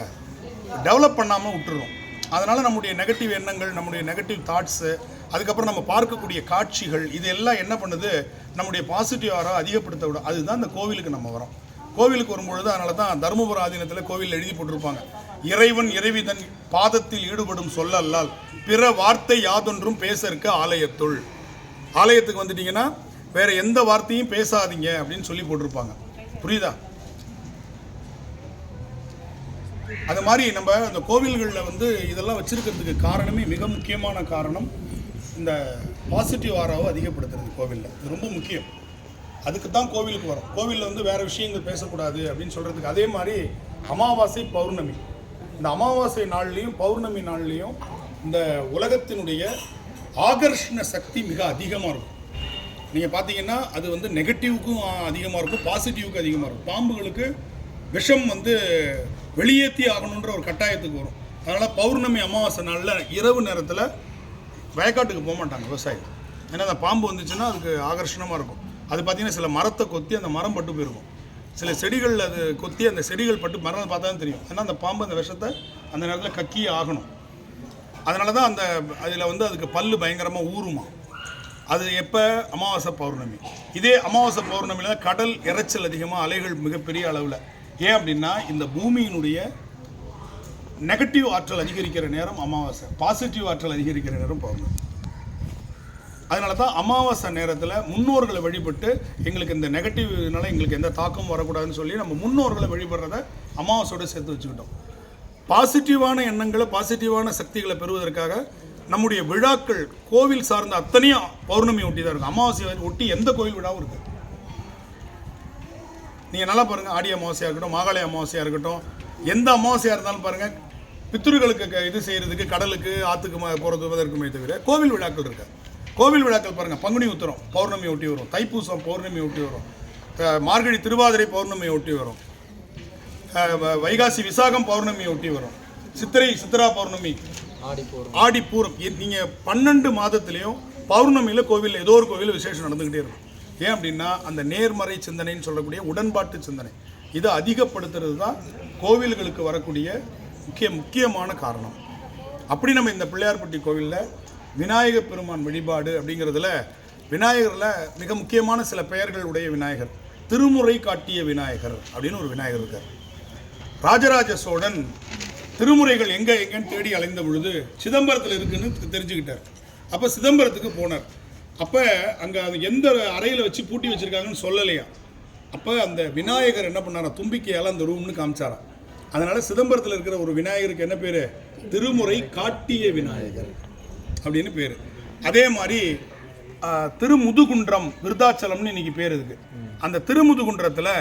டெவலப் பண்ணாமல் விட்டுறோம். அதனால் நம்முடைய நெகட்டிவ் எண்ணங்கள், நம்முடைய நெகட்டிவ் தாட்ஸு, அதுக்கப்புறம் நம்ம பார்க்கக்கூடிய காட்சிகள், இது எல்லாம் என்ன பண்ணுது, நம்முடைய பாசிட்டிவ் ஆரா அதிகப்படுத்த விட. அதுதான் இந்த கோவிலுக்கு நம்ம வரோம். கோவிலுக்கு வரும்பொழுது அதனால தான் தருமபுரம் ஆதீனத்தில் கோவிலில் எழுதி போட்டிருப்பாங்க, இறைவன் இறைவிதன் பாதத்தில் ஈடுபடும் சொல்லல்லால் பிற வார்த்தை யாதொன்றும் பேசறக்க ஆலயத்துள். ஆலயத்துக்கு வந்துட்டீங்கன்னா வேற எந்த வார்த்தையும் பேசாதீங்க அப்படின்னு சொல்லி போட்டிருப்பாங்க. புரியுதா? அது மாதிரி நம்ம இந்த கோவில்களில் இதெல்லாம் வச்சிருக்கிறதுக்கு காரணமே, மிக முக்கியமான காரணம் இந்த பாசிட்டிவ் ஆராவை அதிகப்படுத்துறது. கோவிலில் இது ரொம்ப முக்கியம். அதுக்கு தான் கோவிலுக்கு வரும். கோவிலில் வேறு விஷயங்கள் பேசக்கூடாது அப்படின்னு சொல்கிறதுக்கு. அதே மாதிரி அமாவாசை, பௌர்ணமி, இந்த அமாவாசை நாள்லேயும் பௌர்ணமி நாள்லேயும் இந்த உலகத்தினுடைய ஆகர்ஷண சக்தி மிக அதிகமாக இருக்கும். நீங்கள் பார்த்தீங்கன்னா அது நெகட்டிவ்க்கும் அதிகமாக இருக்கும், பாசிட்டிவ்க்கும் அதிகமாக இருக்கும். பாம்புகளுக்கு விஷம் வெளியேற்றி ஆகணுன்ற ஒரு கட்டாயத்துக்கு வரும். அதனால் பௌர்ணமி அமாவாசை நாளில் இரவு நேரத்தில் வயக்காட்டுக்கு போக மாட்டாங்க விவசாயி. ஏன்னா அந்த பாம்பு வந்துச்சுன்னா அதுக்கு ஆகர்ஷணமாக இருக்கும். அது பார்த்திங்கன்னா சில மரத்தை கொத்தி அந்த மரம் பட்டு போயிருக்கும். சில செடிகள் அது கொத்தி அந்த செடிகள் பட்டு மரம் பார்த்தா தான் தெரியும். ஏன்னா அந்த பாம்பு அந்த விஷத்தை அந்த நேரத்தில் கக்கியே ஆகணும். அதனால தான் அதில் அதுக்கு பல்லு பயங்கரமாக ஊறுமா. அது எப்போ? அமாவாசை பௌர்ணமி. இதே அமாவாசை பௌர்ணமியில் கடல் இறைச்சல் அதிகமாக, அலைகள் மிகப்பெரிய அளவில். ஏன் அப்படின்னா இந்த பூமியினுடைய நெகட்டிவ் ஆற்றல் அதிகரிக்கிற நேரம் அமாவாசை, பாசிட்டிவ் ஆற்றல் அதிகரிக்கிற நேரம் பௌர்ணமி. அதனால தான் அமாவாசை நேரத்தில் முன்னோர்களை வழிபட்டு எங்களுக்கு இந்த நெகட்டிவ்னால எங்களுக்கு எந்த தாக்கமும் வரக்கூடாதுன்னு சொல்லி நம்ம முன்னோர்களை வழிபடுறத அமாவாசையோடு சேர்த்து வச்சுக்கிட்டோம். பாசிட்டிவான எண்ணங்களை, பாசிட்டிவான சக்திகளை பெறுவதற்காக நம்முடைய விழாக்கள் கோவில் சார்ந்த அத்தனையும் பௌர்ணமி ஒட்டி தான் இருக்கும். அமாவாசை ஒட்டி எந்த கோவில் விழாவும் இருக்கு. நீங்கள் நல்லா பாருங்கள், ஆடி அமாவாசையாக இருக்கட்டும், மாகாளி அமாவாசையாக இருக்கட்டும், எந்த அமாவாசையாக இருந்தாலும் பாருங்கள், பித்ருக்களுக்கு இது செய்கிறதுக்கு கடலுக்கு ஆற்றுக்கு போகிறதுக்குமே தவிர கோவில் விழாக்கள் இருக்கு. கோவில் விழாக்கள் பாருங்கள், பங்குனி உத்திரம் பௌர்ணமி ஒட்டி வரும், தைப்பூசம் பௌர்ணமி ஒட்டி வரும், மார்கழி திருவாதிரை பௌர்ணமி ஒட்டி வரும், வைகாசி விசாகம் பௌர்ணமி ஒட்டி வரும், சித்திரா பௌர்ணமி, ஆடிப்பூரம். நீங்கள் 12 மாதத்துலேயும் பௌர்ணமியில் கோவில் ஏதோ ஒரு கோவில் விசேஷம் நடந்துக்கிட்டே இருக்கும். ஏன் அப்படின்னா அந்த நேர்மறை சிந்தனைன்னு சொல்லக்கூடிய உடன்பாட்டு சிந்தனை இதை அதிகப்படுத்துறது தான் கோவில்களுக்கு வரக்கூடிய முக்கியமான காரணம். அப்படி நம்ம இந்த பிள்ளையார்பட்டி கோவிலில் விநாயகர் பெருமான் வழிபாடு அப்படிங்கிறதுல விநாயகரில் மிக முக்கியமான சில பெயர்கள் உடைய விநாயகர், திருமுறை காட்டிய விநாயகர் அப்படின்னு ஒரு விநாயகர் இருக்கார். ராஜராஜ சோழன் திருமுறைகள் எங்கன்னு தேடி அலைந்த பொழுது சிதம்பரத்தில் இருக்குன்னு தெரிஞ்சுக்கிட்டார். அப்போ சிதம்பரத்துக்கு போனார். அப்போ அங்கே எந்த அறையில் வச்சு பூட்டி வச்சுருக்காங்கன்னு சொல்லலையா. அப்போ அந்த விநாயகர் என்ன பண்ணாரா, தும்பிக்கையால் அந்த ரூம்னு காமிச்சாராம். அதனால் சிதம்பரத்தில் இருக்கிற ஒரு விநாயகருக்கு என்ன பேர், திருமுறை காட்டிய விநாயகர் அப்படின்னு பேர். அதே மாதிரி திருமுதுகுன்றம் விருத்தாச்சலம்னு இன்னைக்கு பேர் இருக்கு. அந்த திருமுதுகுன்றத்தில்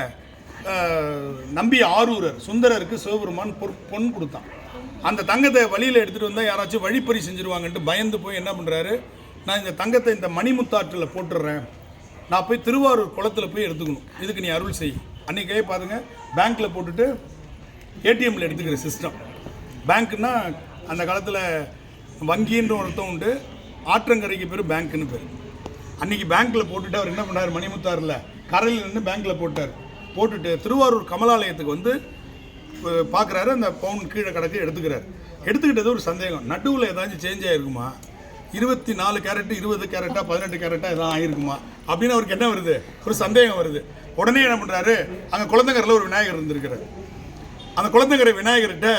நம்பி ஆரூரர் சுந்தரருக்கு சிவபெருமான் பொன் கொடுத்தான். அந்த தங்கத்தை வழியில் எடுத்துகிட்டு வந்தால் யாராச்சும் வழிப்பறி செஞ்சுருவாங்கன்ட்டு பயந்து போய் என்ன பண்ணுறாரு, நான் இந்த தங்கத்தை இந்த மணிமுத்தாற்றில் போட்டுடுறேன், நான் போய் திருவாரூர் குளத்தில் போய் எடுத்துக்கணும், இதுக்கு நீ அருள் செய். அன்றைக்கே பாருங்க, பேங்க்கில் போட்டுட்டு ஏடிஎம்மில் எடுத்துக்கிற சிஸ்டம். பேங்க்குன்னா அந்த காலத்தில் வங்கின்ற ஒருத்தம் உண்டு, ஆற்றங்கரைக்கு பேர் பேங்க்குன்னு பேர். அன்றைக்கி பேங்க்கில் போட்டுட்டு அவர் என்ன பண்ணார், மணிமுத்தாரில் கரையில் நின்று பேங்க்கில் போட்டுட்டு திருவாரூர் கமலாலயத்துக்கு வந்து பார்க்குறாரு. அந்த பவுன் கீழே கிடக்கு எடுத்துக்கிட்டது ஒரு சந்தேகம், நடுவில் ஏதாச்சும் சேஞ்ச் ஆகிருக்குமா, 24 கேரட்டு 20 கேரட்டா 18 கேரட்டா எதாவது ஆகிருக்குமா அப்படின்னு அவருக்கு என்ன வருது, ஒரு சந்தேகம் வருது. உடனே என்ன பண்ணுறாரு, அங்கே குளத்தங்கரையில் ஒரு விநாயகர் இருந்திருக்கிறார். அந்த குளத்தங்கரை விநாயகர்கிட்ட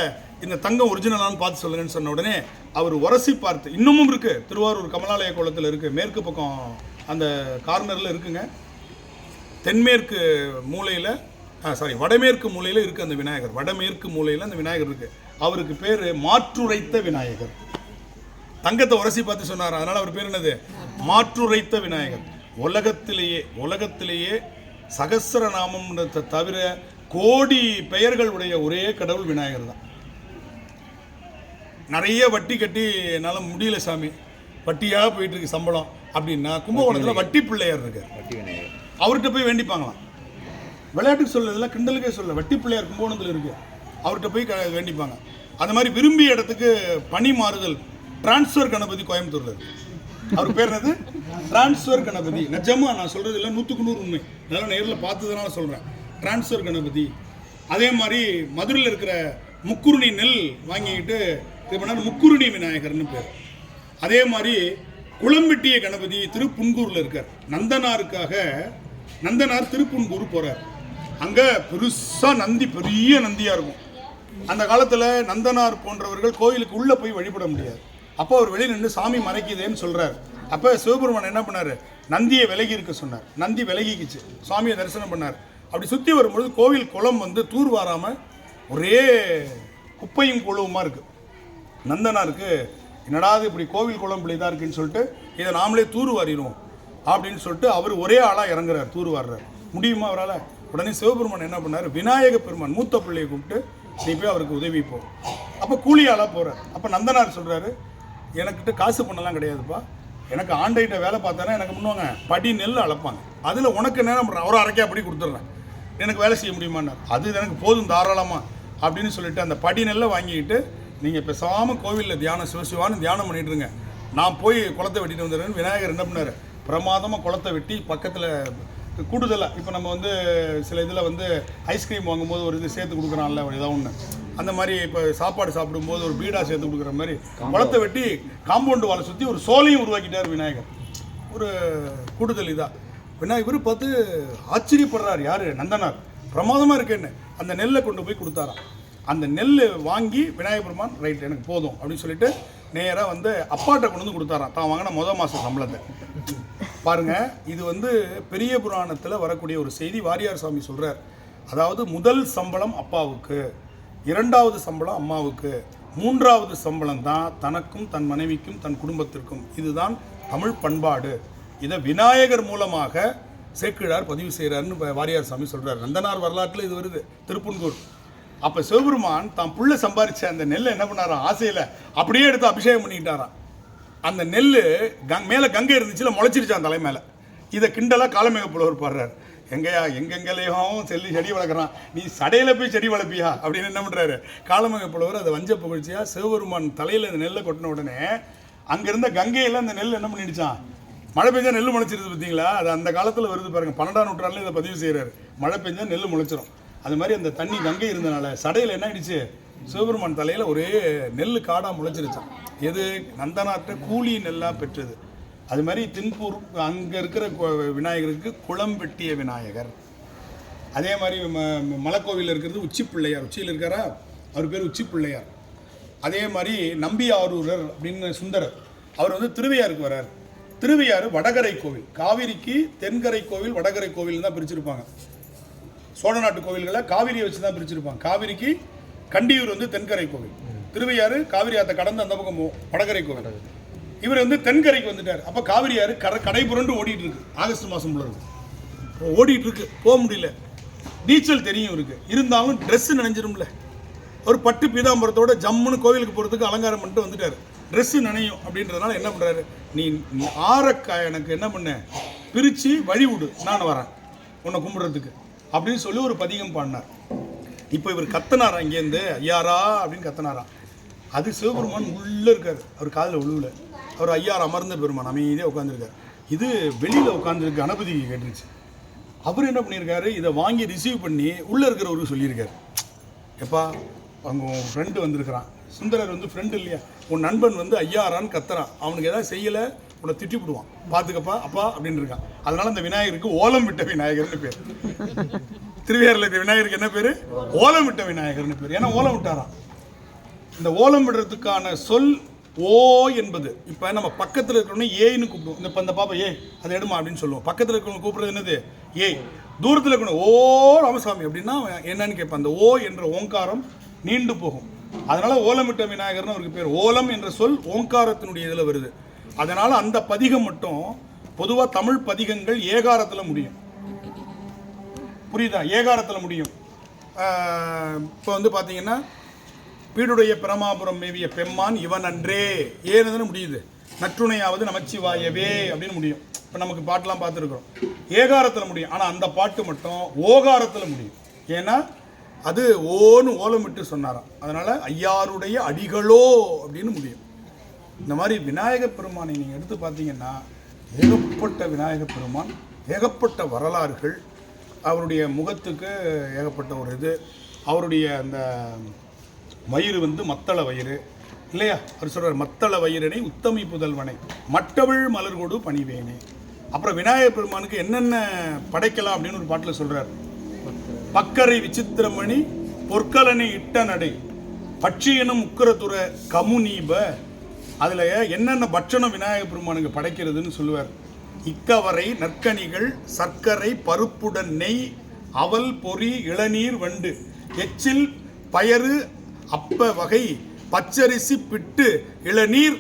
இந்த தங்கம் ஒரிஜினலான்னு பார்த்து சொல்லுங்கன்னு சொன்ன உடனே அவர் உரசி பார்த்து, இன்னமும் இருக்குது, திருவாரூர் கமலாலய குளத்தில் இருக்குது, மேற்கு பக்கம் அந்த கார்னரில் இருக்குங்க, தென்மேற்கு மூலையில் வடமேற்கு மூலையில் இருக்குது அந்த விநாயகர். வடமேற்கு மூலையில் அந்த விநாயகர் இருக்குது. அவருக்கு பேர் மாற்றுரைத்த விநாயகர். தங்கத்தை உரசி பார்த்து சொன்னார், அதனால் அவர் பேர் என்னது, மாற்றுரைத்த விநாயகர். உலகத்திலேயே சகஸ்ரநாமம்ன்றதை தவிர கோடி பெயர்கள் உடைய ஒரே கடவுள் விநாயகர் தான். நிறைய வட்டி கட்டி என்னால் முடியல சாமி, வட்டியாக போயிட்டு இருக்கு சம்பளம் அப்படின்னா கும்பகோணத்தில் வட்டி பிள்ளையார் இருக்கு, அவர்கிட்ட போய் வேண்டிப்பாங்களாம். விளையாட்டுக்கு சொல்லல, கிண்டலுக்கே சொல்ல, வட்டி பிள்ளையார் கும்பகோணத்தில் இருக்கு, அவர்கிட்ட போய் வேண்டிப்பாங்க. அந்த மாதிரி விரும்பிய இடத்துக்கு பணி மாறுதல் டிரான்ஸ்ஃபர் கணபதி கோயம்புத்தூர்ல இருக்கு. அவர் பேர் என்னது, டிரான்ஸ்ஃபர் கணபதி. நிஜமா நான் சொல்றது இல்லை, 100க்கு 100 உண்மை, அதெல்லாம் நேரில் பார்த்ததுனால சொல்கிறேன். டிரான்ஸ்ஃபர் கணபதி. அதே மாதிரி மதுரையில் இருக்கிற முக்குருணி நெல் வாங்கிக்கிட்டு இது பண்ணார், முக்குருணி விநாயகர்னு பேர். அதே மாதிரி குளம்பெட்டிய கணபதி திருப்புன்கூரில் இருக்கார். நந்தனார் திருப்புன்கூர் போகிறார். அங்கே பெருசாக நந்தி, பெரிய நந்தியாக இருக்கும். அந்த காலத்தில் நந்தனார் போன்றவர்கள் கோயிலுக்கு உள்ளே போய் வழிபட முடியாது. அப்போ அவர் வெளியே நின்று சாமி மறைக்குதேன்னு சொல்கிறார். அப்போ சிவபெருமான் என்ன பண்ணார், நந்தியை விலகி இருக்க சொன்னார். நந்தி விலகிக்குச்சு, சுவாமியை தரிசனம் பண்ணார். அப்படி சுற்றி வரும்பொழுது கோவில் குளம் வந்து தூர் வாராமல் ஒரே குப்பையும் குளவுமா இருக்குது. நந்தனாருக்கு என்னடாது இப்படி கோவில் குளம் இப்படி தான் இருக்குன்னு சொல்லிட்டு இதை நாமளே தூர் வாரிடுவோம் அப்படின்னு சொல்லிட்டு அவர் ஒரே ஆளாக இறங்குறார், தூர் வாடுறார். முடியுமா அவரால்? உடனே சிவபெருமான் என்ன பண்ணார், விநாயக பெருமான் மூத்த பிள்ளையை கூப்பிட்டு நீ போய் அவருக்கு உதவி போ. அப்போ கூலியாளாக போகிறார். அப்போ நந்தனார் சொல்கிறாரு, எனக்கிட்ட காசு பண்ணலாம் கிடையாதுப்பா, எனக்கு ஆண்டைகிட்ட வேலை பார்த்தானே எனக்கு முன்னுவாங்க படி நெல் அளப்பாங்க, அதில் உனக்கு நேரம் பண்ணுறேன், ஒரு அரைக்கா படி கொடுத்துட்றேன், எனக்கு வேலை செய்ய முடியுமான்னார். அது எனக்கு போதும் தாராளமாக அப்படின்னு சொல்லிட்டு அந்த படி நெல்லை வாங்கிக்கிட்டு நீங்கள் பேசாமல் கோவிலில் சிவசிவான்னு தியானம் பண்ணிட்டுருங்க, நான் போய் குளத்தை வெட்டிட்டு வந்துடுறேன்னு விநாயகர் என்ன பண்ணார், பிரமாதமாக குளத்தை வெட்டி பக்கத்தில் கூடுதலாக இப்போ நம்ம வந்து சில இதில் வந்து ஐஸ்கிரீம் வாங்கும்போது ஒரு இது சேர்த்து கொடுக்குறான்ல ஏதாவது ஒன்று, அந்த மாதிரி இப்போ சாப்பாடு சாப்பிடும்போது ஒரு பீடா சேர்த்து கொடுக்குற மாதிரி குளத்தை வெட்டி காம்பவுண்டு வாழை சுற்றி ஒரு சோலையும் உருவாக்கிட்டார் விநாயகர். ஒரு கூடுதல் இதாக இவர் பார்த்து ஆச்சரியப்படுறார். யார்? நந்தனார். பிரமாதமாக இருக்கேன்னு அந்த நெல்லை கொண்டு போய் கொடுத்தாராம். அந்த நெல் வாங்கி விநாயகர் பெருமான் ரைட் எனக்கு போதும் அப்படின்னு சொல்லிட்டு நேராக வந்து அப்பாட்ட கொண்டு வந்து கொடுத்தாராம், தான் வாங்கின மாதம் சம்பளத்தை. பாருங்க, இது வந்து பெரிய புராணத்தில் வரக்கூடிய ஒரு செய்தி. வாரியார் சாமி சொல்கிறார், அதாவது முதல் சம்பளம் அப்பாவுக்கு, 2வது சம்பளம் அம்மாவுக்கு, 3வது சம்பளம் தான் தனக்கும் தன் மனைவிக்கும் தன் குடும்பத்திற்கும். இதுதான் தமிழ் பண்பாடு. இதை விநாயகர் மூலமாக சேக்கிழார் பதிவு செய்கிறாருன்னு வாரியார் சாமி சொல்கிறார். நந்தனார் வரலாற்றில் இது வருது, திருப்புன்கூர். அப்போ சிவபெருமான் தான் புள்ள சம்பாரித்த அந்த நெல்லை என்ன பண்ணாராம், ஆசையில் அப்படியே எடுத்து அபிஷேகம் பண்ணிக்கிட்டாராம். அந்த நெல் மேலே கங்கை இருந்துச்சுல, முளைச்சிருச்சான் தலை மேலே. இதை கிண்டலாக காலமேக புலவர் பாடுறார். எங்கேயா எங்கெங்கேயும் செடி வளர்க்குறான், நீ சடையில் போய் செடி வளர்ப்பியா அப்படின்னு என்ன பண்ணுறாரு காலமேக புலவர். அதை வஞ்ச புகழ்ச்சியாக சிவபெருமான் தலையில் அந்த நெல்லை கொட்டின உடனே அங்கே இருந்த கங்கையில் அந்த நெல் என்ன பண்ணிடுச்சான், மழை பெஞ்சா நெல் முளைச்சிருது பார்த்தீங்களா. அது அந்த காலத்தில் வருது பாருங்கள், 12ஆம் நூற்றாண்டில் இதை பதிவு செய்கிறாரு. மழை பெஞ்சா நெல் முளைச்சிரும். அது மாதிரி அந்த தண்ணி கங்கை இருந்தனால சடையில் என்ன ஆயிடுச்சு, சிவபெருமான் தலையில் ஒரே நெல் காடாக முளைச்சிருச்சான். எது, நந்தனாற்ற கூலி நெல்லாக பெற்றது. அது மாதிரி தின்பூர் அங்கே இருக்கிற விநாயகருக்கு குளம் வெட்டிய விநாயகர். அதே மாதிரி மலைக்கோவிலில் இருக்கிறது உச்சி பிள்ளையார். உச்சியில் இருக்காரா, அவர் பேர் உச்சி பிள்ளையார். அதே மாதிரி நம்பி ஆரூரர் அப்படின்னு சுந்தரர், அவர் வந்து திருவையாருக்கு வர்றார். திருவையாறு வடகரை கோவில், காவிரிக்கு தென்கரை கோவில் வடகரை கோவில் தான் பிரிச்சிருப்பாங்க. சோழ நாட்டு கோவில்களை காவிரியை வச்சு தான் பிரிச்சிருப்பாங்க. காவிரிக்கு கண்டியூர் வந்து தென்கரை கோவில், திருவையாறு காவிரி ஆற்றை கடந்து அந்த பக்கம் வடகரை கோவில். இவர் வந்து தென்கரைக்கு வந்துட்டார். அப்போ காவிரியாறு கடை புரண்டு ஓடிட்டு இருக்கு. ஆகஸ்ட் மாதம் போல இருக்கு, ஓடிட்டு இருக்கு, போக முடியல. நீச்சல் தெரியும் இருக்கு, இருந்தாலும் ட்ரெஸ் நினைஞ்சிரும்ல. ஒரு பட்டு பீதாம்பரத்தோட ஜம்முன்னு கோவிலுக்கு போகிறதுக்கு அலங்காரம் பண்ணிட்டு வந்துட்டார். ட்ரெஸ்ஸு நினையும் அப்படின்றதுனால என்ன பண்ணுறாரு, நீ ஆரக்காய் எனக்கு என்ன பண்ண பிரித்து வழி விடு, நான் வரேன் உன்னை கும்பிட்றதுக்கு அப்படின்னு சொல்லி ஒரு பதிகம் பாடினார். இப்போ இவர் கத்தனாரா, இங்கேருந்து ஐயாரா அப்படின்னு கத்தனாரா. அது சிவபெருமான் உள்ளே இருக்கார், அவர் காதில் விழுவில். அவர் ஐயார் அமர்ந்த பெருமான் அமைதியாக உட்காந்துருக்கார். இது வெளியில் உட்காந்துருக்கு, கணபதி கேட்டுருச்சு. அவர் என்ன பண்ணியிருக்காரு, இதை வாங்கி ரிசீவ் பண்ணி உள்ளே இருக்கிறவருக்கு சொல்லியிருக்காரு, எப்பா அவங்க உன் ஃப்ரெண்டு வந்திருக்கிறான். சுந்தரர் வந்து ஃப்ரெண்டு இல்லையா, உன் நண்பன் வந்து ஐயாரான்னு கத்துறான், அவனுக்கு எதாவது செய்யலை உன்னை திட்டி விடுவான், பார்த்துக்கப்பா அப்பா அப்படின்னு இருக்கான். அதனால அந்த விநாயகருக்கு ஓலம் விட்ட விநாயகர்னு பேர். திருவையாறில் இருக்கிற விநாயகருக்கு என்ன பேர், ஓலம் விட்ட விநாயகர்னு பேர். ஏன்னா ஓலம் விட்டாராம். இந்த ஓலம் விடுறதுக்கான சொல் ஓ என்பது. இப்போ நம்ம பக்கத்தில் இருக்கிறவனே ஏன்னு கூப்பிடுவோம். இந்த பாப்பா ஏ அதை எடுமா அப்படின்னு சொல்லுவோம். பக்கத்தில் இருக்கிறவங்க கூப்பிடுறது என்னது, ஏய். தூரத்தில் இருக்கணும் ஓ ராமசாமி அப்படின்னா என்னன்னு கேட்பான். அந்த ஓ என்ற ஓங்காரம் நீண்டு போகும். அதனால ஓலமிட்ட விநாயகர்னு அவருக்கு பேர். ஓலம் என்ற சொல் ஓங்காரத்தினுடைய இதில் வருது. அதனால அந்த பதிகம் மட்டும் பொதுவாக தமிழ் பதிகங்கள் ஏகாரத்தில் முடியும். புரியுதா, ஏகாரத்தில் முடியும். இப்போ வந்து பார்த்தீங்கன்னா பீடுடைய பிரமாபுரம் மேவிய பெம்மான் இவன் அன்றே ஏன்னு முடியுது. நற்றுணையாவது நமச்சிவாயவே அப்படின்னு முடியும். இப்போ நமக்கு பாட்டெலாம் பார்த்துருக்குறோம், ஏகாரத்தில் முடியும். ஆனால் அந்த பாட்டு மட்டும் ஓகாரத்தில் முடியும். ஏன்னா அது ஓன்னு ஓலமிட்டு சொன்னாராம். அதனால் ஐயாருடைய அடிகளோ அப்படின்னு முடியும். இந்த மாதிரி விநாயகப் பெருமானை நீங்கள் எடுத்து பார்த்தீங்கன்னா ஏகப்பட்ட விநாயகப் பெருமான், ஏகப்பட்ட வரலாறுகள். அவருடைய முகத்துக்கு ஏகப்பட்ட ஒரு இது. அவருடைய அந்த வயிறு வந்து மத்தள வயிறு இல்லையா, அவர் சொல்கிறார் மத்தள வயிறனை உத்தமி புதல்வனை மட்டவிழ் மலர்கொடு பணிவேனே. அப்புறம் விநாயகப் பெருமானுக்கு என்னென்ன படைக்கலாம் அப்படின்னு ஒரு பாட்டில் சொல்கிறார். பக்கரை விசித்திரமணி பொற்கலனை இட்ட நடை பட்சியனும் உக்கரத்துற கமுனீப. அதில் என்னென்ன பட்சணம் விநாயகப் பெருமானுக்கு படைக்கிறதுன்னு சொல்லுவார். இக்கவரை நற்கனிகள் சர்க்கரை பருப்புடன் நெய் அவல் பொறி இளநீர் வண்டு எச்சில் பயறு அப்ப வகை பச்சரிசி பிட்டு இளநீர்,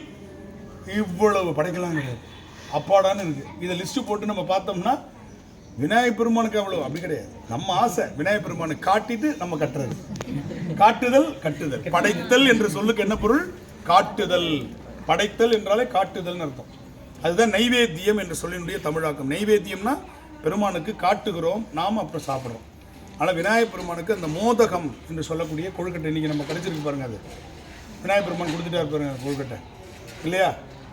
இவ்வளவு படைக்கலாம் கிடையாது. அப்பாடான்னு இருக்கு. இதை லிஸ்ட்டு போட்டு நம்ம பார்த்தோம்னா விநாயகப் பெருமானுக்கு அவ்வளோ அப்படி கிடையாது. நம்ம ஆசை விநாயகப் பெருமானுக்கு காட்டிட்டு நம்ம கட்டுறது. காட்டுதல் கட்டுதல். படைத்தல் என்ற சொல்லுக்கு என்ன பொருள், காட்டுதல். படைத்தல் என்றாலே காட்டுதல்னு அர்த்தம். அதுதான் நைவேத்தியம் என்ற சொல்லினுடைய தமிழாக்கம். நைவேத்தியம்னா பெருமானுக்கு காட்டுகிறோம், நாம் அப்புறம் சாப்பிட்றோம். ஆனால் விநாயகப் பெருமானுக்கு அந்த மோதகம் என்று சொல்லக்கூடிய கொழுக்கட்டை இன்றைக்கி நம்ம கிடைச்சிருக்கு பாருங்கள். அது விநாயகப் பெருமான் கொடுத்துட்டா பாருங்க கொழுக்கட்டை இல்லையா.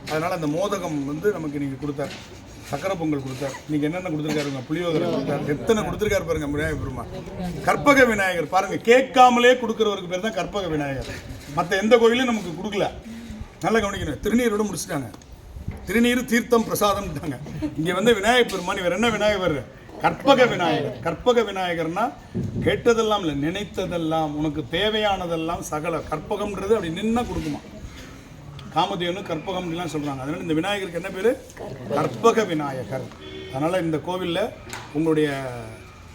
அதனால் அந்த மோதகம் வந்து நமக்கு இன்றைக்கி கொடுத்தார். சக்கரை பொங்கல் கொடுத்தார். இன்றைக்கி என்னென்ன கொடுத்துருக்காருங்க, புளியோதரை கொடுத்தார். எத்தனை கொடுத்துருக்காரு பாருங்கள் விநாயகப் பெருமான். கற்பக விநாயகர் பாருங்கள், கேட்காமலே கொடுக்குறவருக்கு பேர் தான் கற்பக விநாயகர். மற்ற எந்த கோயிலும் நமக்கு கொடுக்கல. நல்லா கவனிக்கணும். திருநீரோடு முடிச்சுட்டாங்க. திருநீர் தீர்த்தம் பிரசாதம்ட்டாங்க. இங்கே வந்து விநாயகப் பெருமான் இவர் என்ன விநாயகர், கற்பக விநாயகர். கற்பக விநாயகர்னா கேட்டதெல்லாம் இல்லை, நினைத்ததெல்லாம், உனக்கு தேவையானதெல்லாம் சகல. கற்பகம்ன்றது அப்படி நின்னா கொடுக்குமா. காமதேவனு கற்பகம் அப்படிலாம் சொல்கிறாங்க. அதனால் இந்த விநாயகருக்கு என்ன பேர், கற்பக விநாயகர். அதனால் இந்த கோவிலில் உங்களுடைய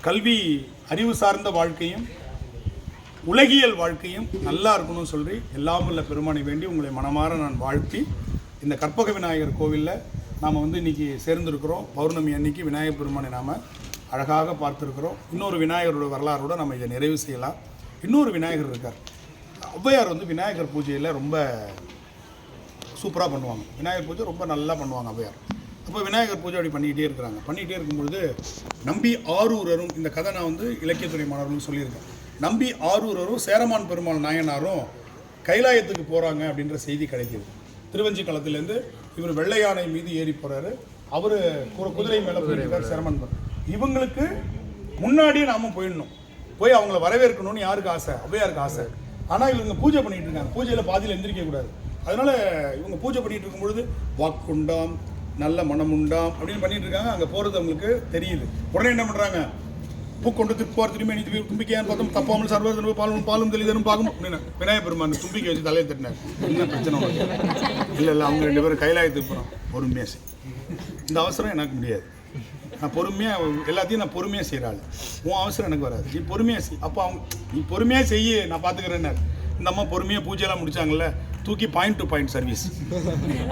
கல்வி அறிவு சார்ந்த வாழ்க்கையும் உலகியல் வாழ்க்கையும் நல்லா இருக்கணும்னு சொல்லி எல்லாம் உள்ள பெருமானை வேண்டி உங்களை மனமாற நான் வாழ்த்தி இந்த கற்பக விநாயகர் கோவிலில் நாம் வந்து இன்றைக்கி சேர்ந்துருக்கிறோம். பௌர்ணமி அன்னைக்கு விநாயகர் பெருமானை நாம் அழகாக பார்த்துருக்குறோம். இன்னொரு விநாயகரோட வரலாறோடு நம்ம இதை நிறைவு செய்யலாம். இன்னொரு விநாயகர் இருக்கார். ஔவையார் வந்து விநாயகர் பூஜையில் ரொம்ப சூப்பராக பண்ணுவாங்க. விநாயகர் பூஜை ரொம்ப நல்லா பண்ணுவாங்க ஔவையார். அப்போ விநாயகர் பூஜை அப்படி பண்ணிக்கிட்டே இருக்கிறாங்க. பண்ணிகிட்டே இருக்கும்பொழுது நம்பி ஆரூரரும், இந்த கதை நான் வந்து இலக்கியத்துறை மாணவர்கள் சொல்லியிருக்கேன், நம்பி ஆரூரரும் சேரமான் பெருமாள் நாயனாரும் கைலாயத்துக்கு போகிறாங்க அப்படின்ற செய்தி கிடைக்கிது. திருவஞ்சி களத்துலேருந்து இவர் வெள்ளை யானை மீது ஏறி போகிறாரு. அவர் குதிரை மேலே போயிருக்கார் சேரமான். இவங்களுக்கு முன்னாடியே நாம் போயிடணும், போய் அவங்கள வரவேற்கணும்னு யாருக்கு ஆசை? ஔவையாருக்கு ஆசை. ஆனால் இவங்க பூஜை பண்ணிகிட்டு இருக்காங்க. பூஜையில் பாதியில் எந்திரிக்கக்கூடாது. அதனால் இவங்க பூஜை பண்ணிகிட்டு இருக்கும்பொழுது வாக்குண்டாம் நல்ல மனம் உண்டாம் அப்படின்னு பண்ணிட்டு இருக்காங்க. அங்கே போகிறது அவங்களுக்கு தெரியுது. உடனே என்ன பண்ணுறாங்க? பூக்கொண்டு திருப்பார் திரும்பி நீ தும்பிக்கையான்னு பார்த்தோம் தப்பாமல் சர்வதனு பாலும் தெளிதனும் பார்க்கும் அப்படின்னு விநாயகர் பெருமான் தும்பிக்கை வச்சு தலையை தட்டினார். என்ன பிரச்சனை? இல்லை அவங்க 2 பேரும் கைலாயத்துக்கு போகிறோம். பொறுமையாக செய், இந்த அவசரம் எனக்கு முடியாது, நான் பொறுமையாக எல்லாத்தையும் நான் பொறுமையாக செய்கிறாள், உன் அவசரம் எனக்கு வராது, நீ பொறுமையாக செய். அப்போ அவங்க நீ பொறுமையாக செய்ய நான் பார்த்துக்கிறேன்னார். இந்த அம்மா பொறுமையாக பூஜையெல்லாம் முடிச்சாங்கல்ல, தூக்கி பாயிண்ட் டு பாயிண்ட் சர்வீஸ்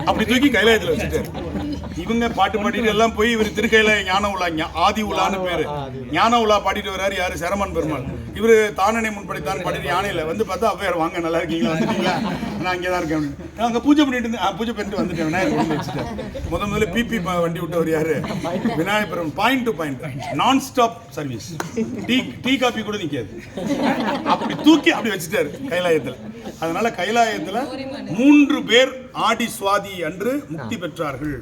அப்படி தூக்கி கைலாயத்தில் வச்சுட்டு இவங்க பாட்டு பாடிட்டு எல்லாம் போய் இவர் திருக்கையில ஞான உலா, ஆதி உலான்னு பேர், ஞான உலா பாடிட்டு வர்றாரு. யாரு? சேரமான் பெருமாள். இவர் தானனை முன்படித்தான் பாடிட்டு யானையில் வந்து பார்த்தா ஔவையார் வாங்க நல்லா இருக்கீங்களா, வந்துட்டீங்களா? நான் அங்கே தான் இருக்கேன். நான் அங்கே பூஜை பண்ணிட்டு இருந்தேன். பூஜை பண்ணிட்டு வந்துட்டேன். விநாயகர் கொண்டு வச்சுட்டேன். முதல்ல பிபி வண்டி விட்டவர் யாரு? Vinayagar Perumal. Point to point நான் ஸ்டாப் சர்வீஸ். டீ காபி கூட நிற்காது. அப்படி தூக்கி அப்படி வச்சுட்டாரு கைலாயத்தில். அதனால கைலாயத்தில் 3 பேர் ஆடி சுவாதி அன்று முக்தி பெற்றார்கள்.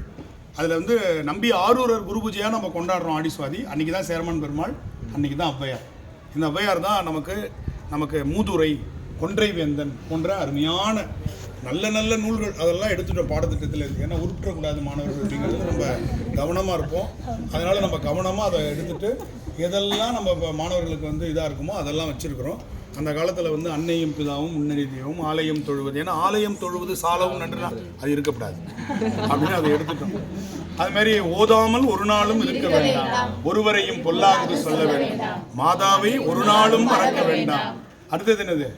அதில் வந்து நம்பி ஆரூரர் குரு பூஜையாக நம்ம கொண்டாடுறோம். ஆடி சுவாதி அன்றைக்கி தான் சேரமான் பெருமாள், அன்றைக்கி தான் ஔவையார். இந்த ஔவையார் தான் நமக்கு மூதுரை, கொன்றை வேந்தன் போன்ற அருமையான நல்ல நல்ல நூல்கள் அதெல்லாம் எடுத்துட்டோம் பாடத்திட்டத்தில் இருக்குது. ஏன்னா உருட்டக்கூடாது மாணவர்கள் அப்படிங்கிறது ரொம்ப கவனமாக இருப்போம். அதனால் நம்ம கவனமாக அதை எடுத்துகிட்டு எதெல்லாம் நம்ம மாணவர்களுக்கு வந்து இதாக இருக்குமோ அதெல்லாம் வச்சுருக்கிறோம். அந்த காலத்தில் வந்து அன்னையும் பிதாவும் முன்னணி தெய்வம் ஆலயம் தொழுவது, ஏன்னா ஆலயம் தொழுவது சாலவும் நன்றுனா அது இருக்கக்கூடாது அப்படின்னு அதை எடுத்துட்டோம். அது மாதிரி ஓதாமல் ஒரு நாளும் இருக்க வேண்டாம், ஒருவரையும் பொல்லாதது சொல்ல வேண்டாம், மாதாவை ஒரு நாளும் மறக்க வேண்டாம். அடுத்தது என்னது?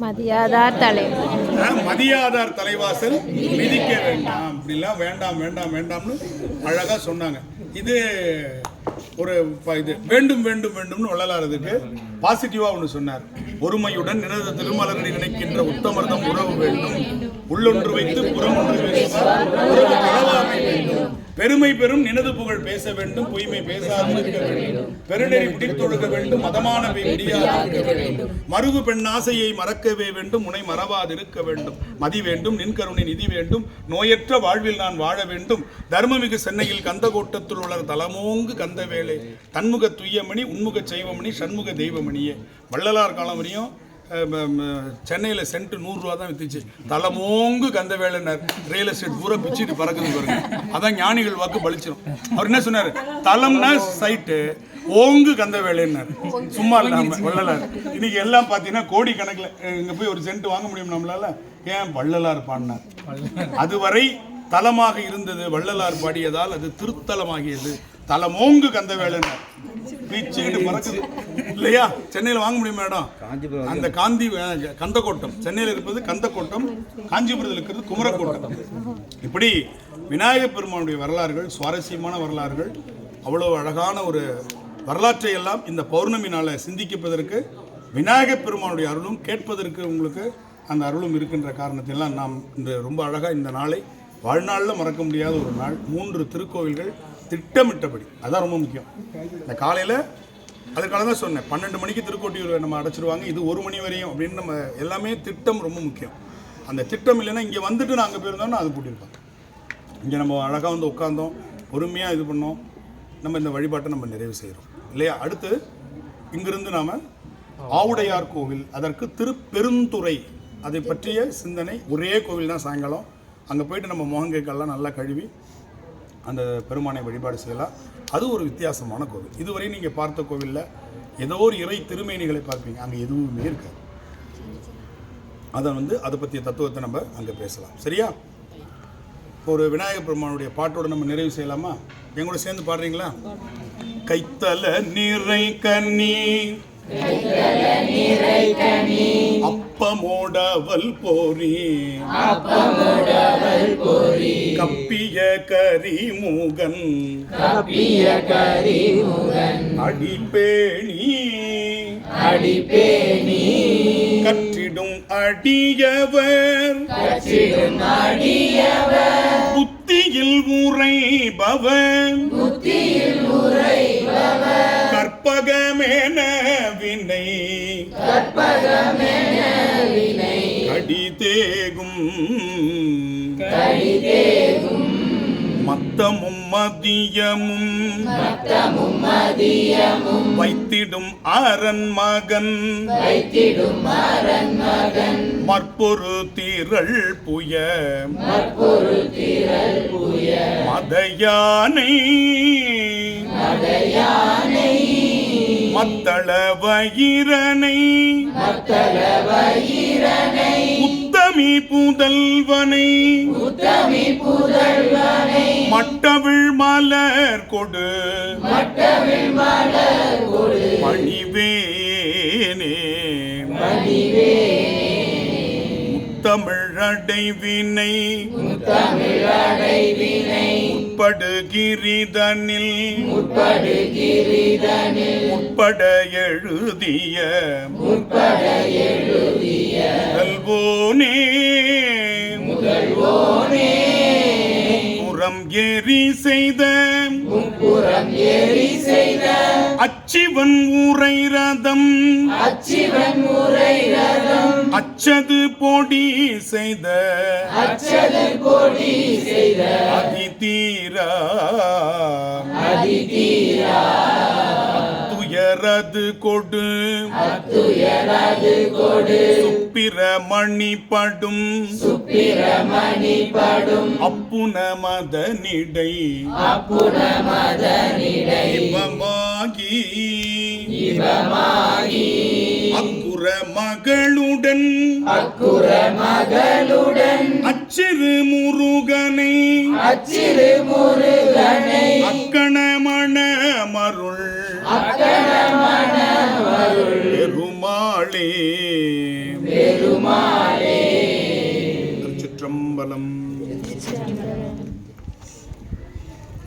மதியாதார் தலைவாசல்,
மதியாதார் தலைவாசல் மிதிக்க வேண்டாம். இப்படிலாம் வேண்டாம் வேண்டாம் வேண்டாம்னு அழகா சொன்னாங்க. இது ஒரு இது வேண்டும் வேண்டும் வேண்டும்னு வள்ளலாரதுக்கு பாசிட்டிவா ஒன்று சொன்னார். ஒருமையுடன் நினைந்த திருமலர்களை நினைக்கின்ற உத்தமர்தம் உறவு வேண்டும், உள்ளொன்று வைத்து புறம் ஒன்று வேண்டும், பெருமை பெரும் நினது புகழ் பேச வேண்டும், பொய்மை பேசாது இருக்க வேண்டும், பெருநெறி பிடித்தொழுக வேண்டும், மதமானவை முடியாது வேண்டும், மருகு பெண் ஆசையை மறக்கவே வேண்டும், உனை மறவாது இருக்க வேண்டும், மதி வேண்டும், நின்கருணை நிதி வேண்டும், நோயற்ற வாழ்வில் நான் வாழ வேண்டும், தர்மமிகு சென்னையில் கந்தகோட்டத்தில் உள்ள தலமோங்கு கந்த வேலை, தன்முக துய்யமணி உன்முக செய்வமணி சண்முக தெய்வமணியே. வள்ளலார் காலம் வரையும் சென்னையில் சென்ட் 100 ரூபா தான் வித்துச்சு. தலமோங்கு கந்த வேலைனார். ரியல் எஸ்டேட் பூரா பிச்சுட்டு பறக்குது பாருங்க. அதான் ஞானிகள் வாக்கு பலிச்சிடும். அவர் என்ன சொன்னார்? தலம்னா சைட்டு, ஓங்கு கந்த வேலைன்னார். சும்மா இல்லாம வள்ளலார். இன்னைக்கு எல்லாம் பார்த்தீங்கன்னா கோடி கணக்கில் இங்கே போய் ஒரு சென்ட் வாங்க முடியும் நம்மளால. ஏன்? வள்ளலார் பாடினார். அதுவரை தலமாக இருந்தது, வள்ளலார் பாடியதால் அது திருத்தலமாகியது. தலமோங்கு கந்த வேலைன்னார். பீச்சுக்கிட்டு பறக்குது இல்லையா? சென்னையில் வாங்க முடியுமா இடம்? அந்த கந்தக்கோட்டம். சென்னையில் இருப்பது கந்தக்கோட்டம், காஞ்சிபுரத்தில் இருக்கிறது குமரக்கோட்டம். இப்படி விநாயகப் பெருமானுடைய வரலாறுகள் சுவாரஸ்யமான வரலாறுகள், அவ்வளோ அழகான ஒரு வரலாற்றை எல்லாம் இந்த பௌர்ணமி நாளை சிந்திப்பதற்கு விநாயகப் பெருமானுடைய அருளும் கேட்பதற்கு உங்களுக்கு அந்த அருளும் இருக்கின்ற காரணத்திலாம் நாம் இந்த ரொம்ப அழகாக இந்த நாளை வாழ்நாளில் மறக்க முடியாத ஒரு நாள். 3 திருக்கோவில்கள் திட்டமிட்டபடி, அதான் ரொம்ப முக்கியம். இந்த காலையில் அதுக்காக தான் சொன்னேன், 12 மணிக்கு திருக்கோட்டியூர் நம்ம அடைச்சிருவாங்க, இது 1 மணி வரையும் அப்படின்னு நம்ம எல்லாமே திட்டம் ரொம்ப முக்கியம். அந்த திட்டம் இல்லைன்னா இங்கே வந்துட்டு நான் அங்கே போயிருந்தோம்னா அது போட்டிருப்பாங்க. இங்கே நம்ம அழகாக வந்து உட்காந்தோம், பொறுமையாக இது பண்ணோம், நம்ம இந்த வழிபாட்டை நம்ம நிறைவு செய்கிறோம் இல்லையா? அடுத்து இங்கிருந்து நாம் ஆவுடையார் கோவில், அதற்கு திருப்பெருந்துறை, அதை பற்றிய சிந்தனை. ஒரே கோவில் தான். சாயங்காலம் அங்கே போயிட்டு நம்ம முகங்கைக்கெல்லாம் நல்லா கழுவி அந்த பெருமானை வழிபாடு செய்யலாம். அது ஒரு வித்தியாசமான கோவில். இதுவரை நீங்கள் பார்த்த கோவிலில் ஏதோ ஒரு இறை திருமேனிகளை பார்ப்பீங்க, அங்கே எதுவுமே இருக்காது. அதை பற்றிய தத்துவத்தை நம்ம அங்கே பேசலாம். சரியா? ஒரு விநாயகர் பெருமானுடைய பாட்டோடு நம்ம நிறைவு செய்யலாமா? எங்களோட சேர்ந்து பாடுறீங்களா? கைத்தல நிறை கண்ணீர் அப்பமோடவல் போரி கப்பிய கரிமுகன் அடிப்பேணி கற்றிடும் அடியவர் புத்தியில் உரைபவன் கற்பகமென வினை கடிதேகும் மத்தமும் மதியமும் வைத்திடும் அரண் மகன் மற்பொரு திரள் புய மதயானை மத்தள வயிரனை உத்தமி புதல்வனை மட்டவிழ் மலர் கொடு பணிவேனே முத்தமிழடைவினை முற்படுகிரிதனில் முற்பட எழுதிய முதல்வோனே புறம் எரி செய்த அச்சிவன் உரை ரதம் அச்சது பொடி செய்த அதிதீரா அத்துயரது கொடு சுப்பிரமணி படும் அப்புன மதனிடை இவமாகி அக்குற மகளுடன் அச்சிறு முருகனை அக்கணமண மருள் பெருமாளே திருச்சிற்றம்பலம்.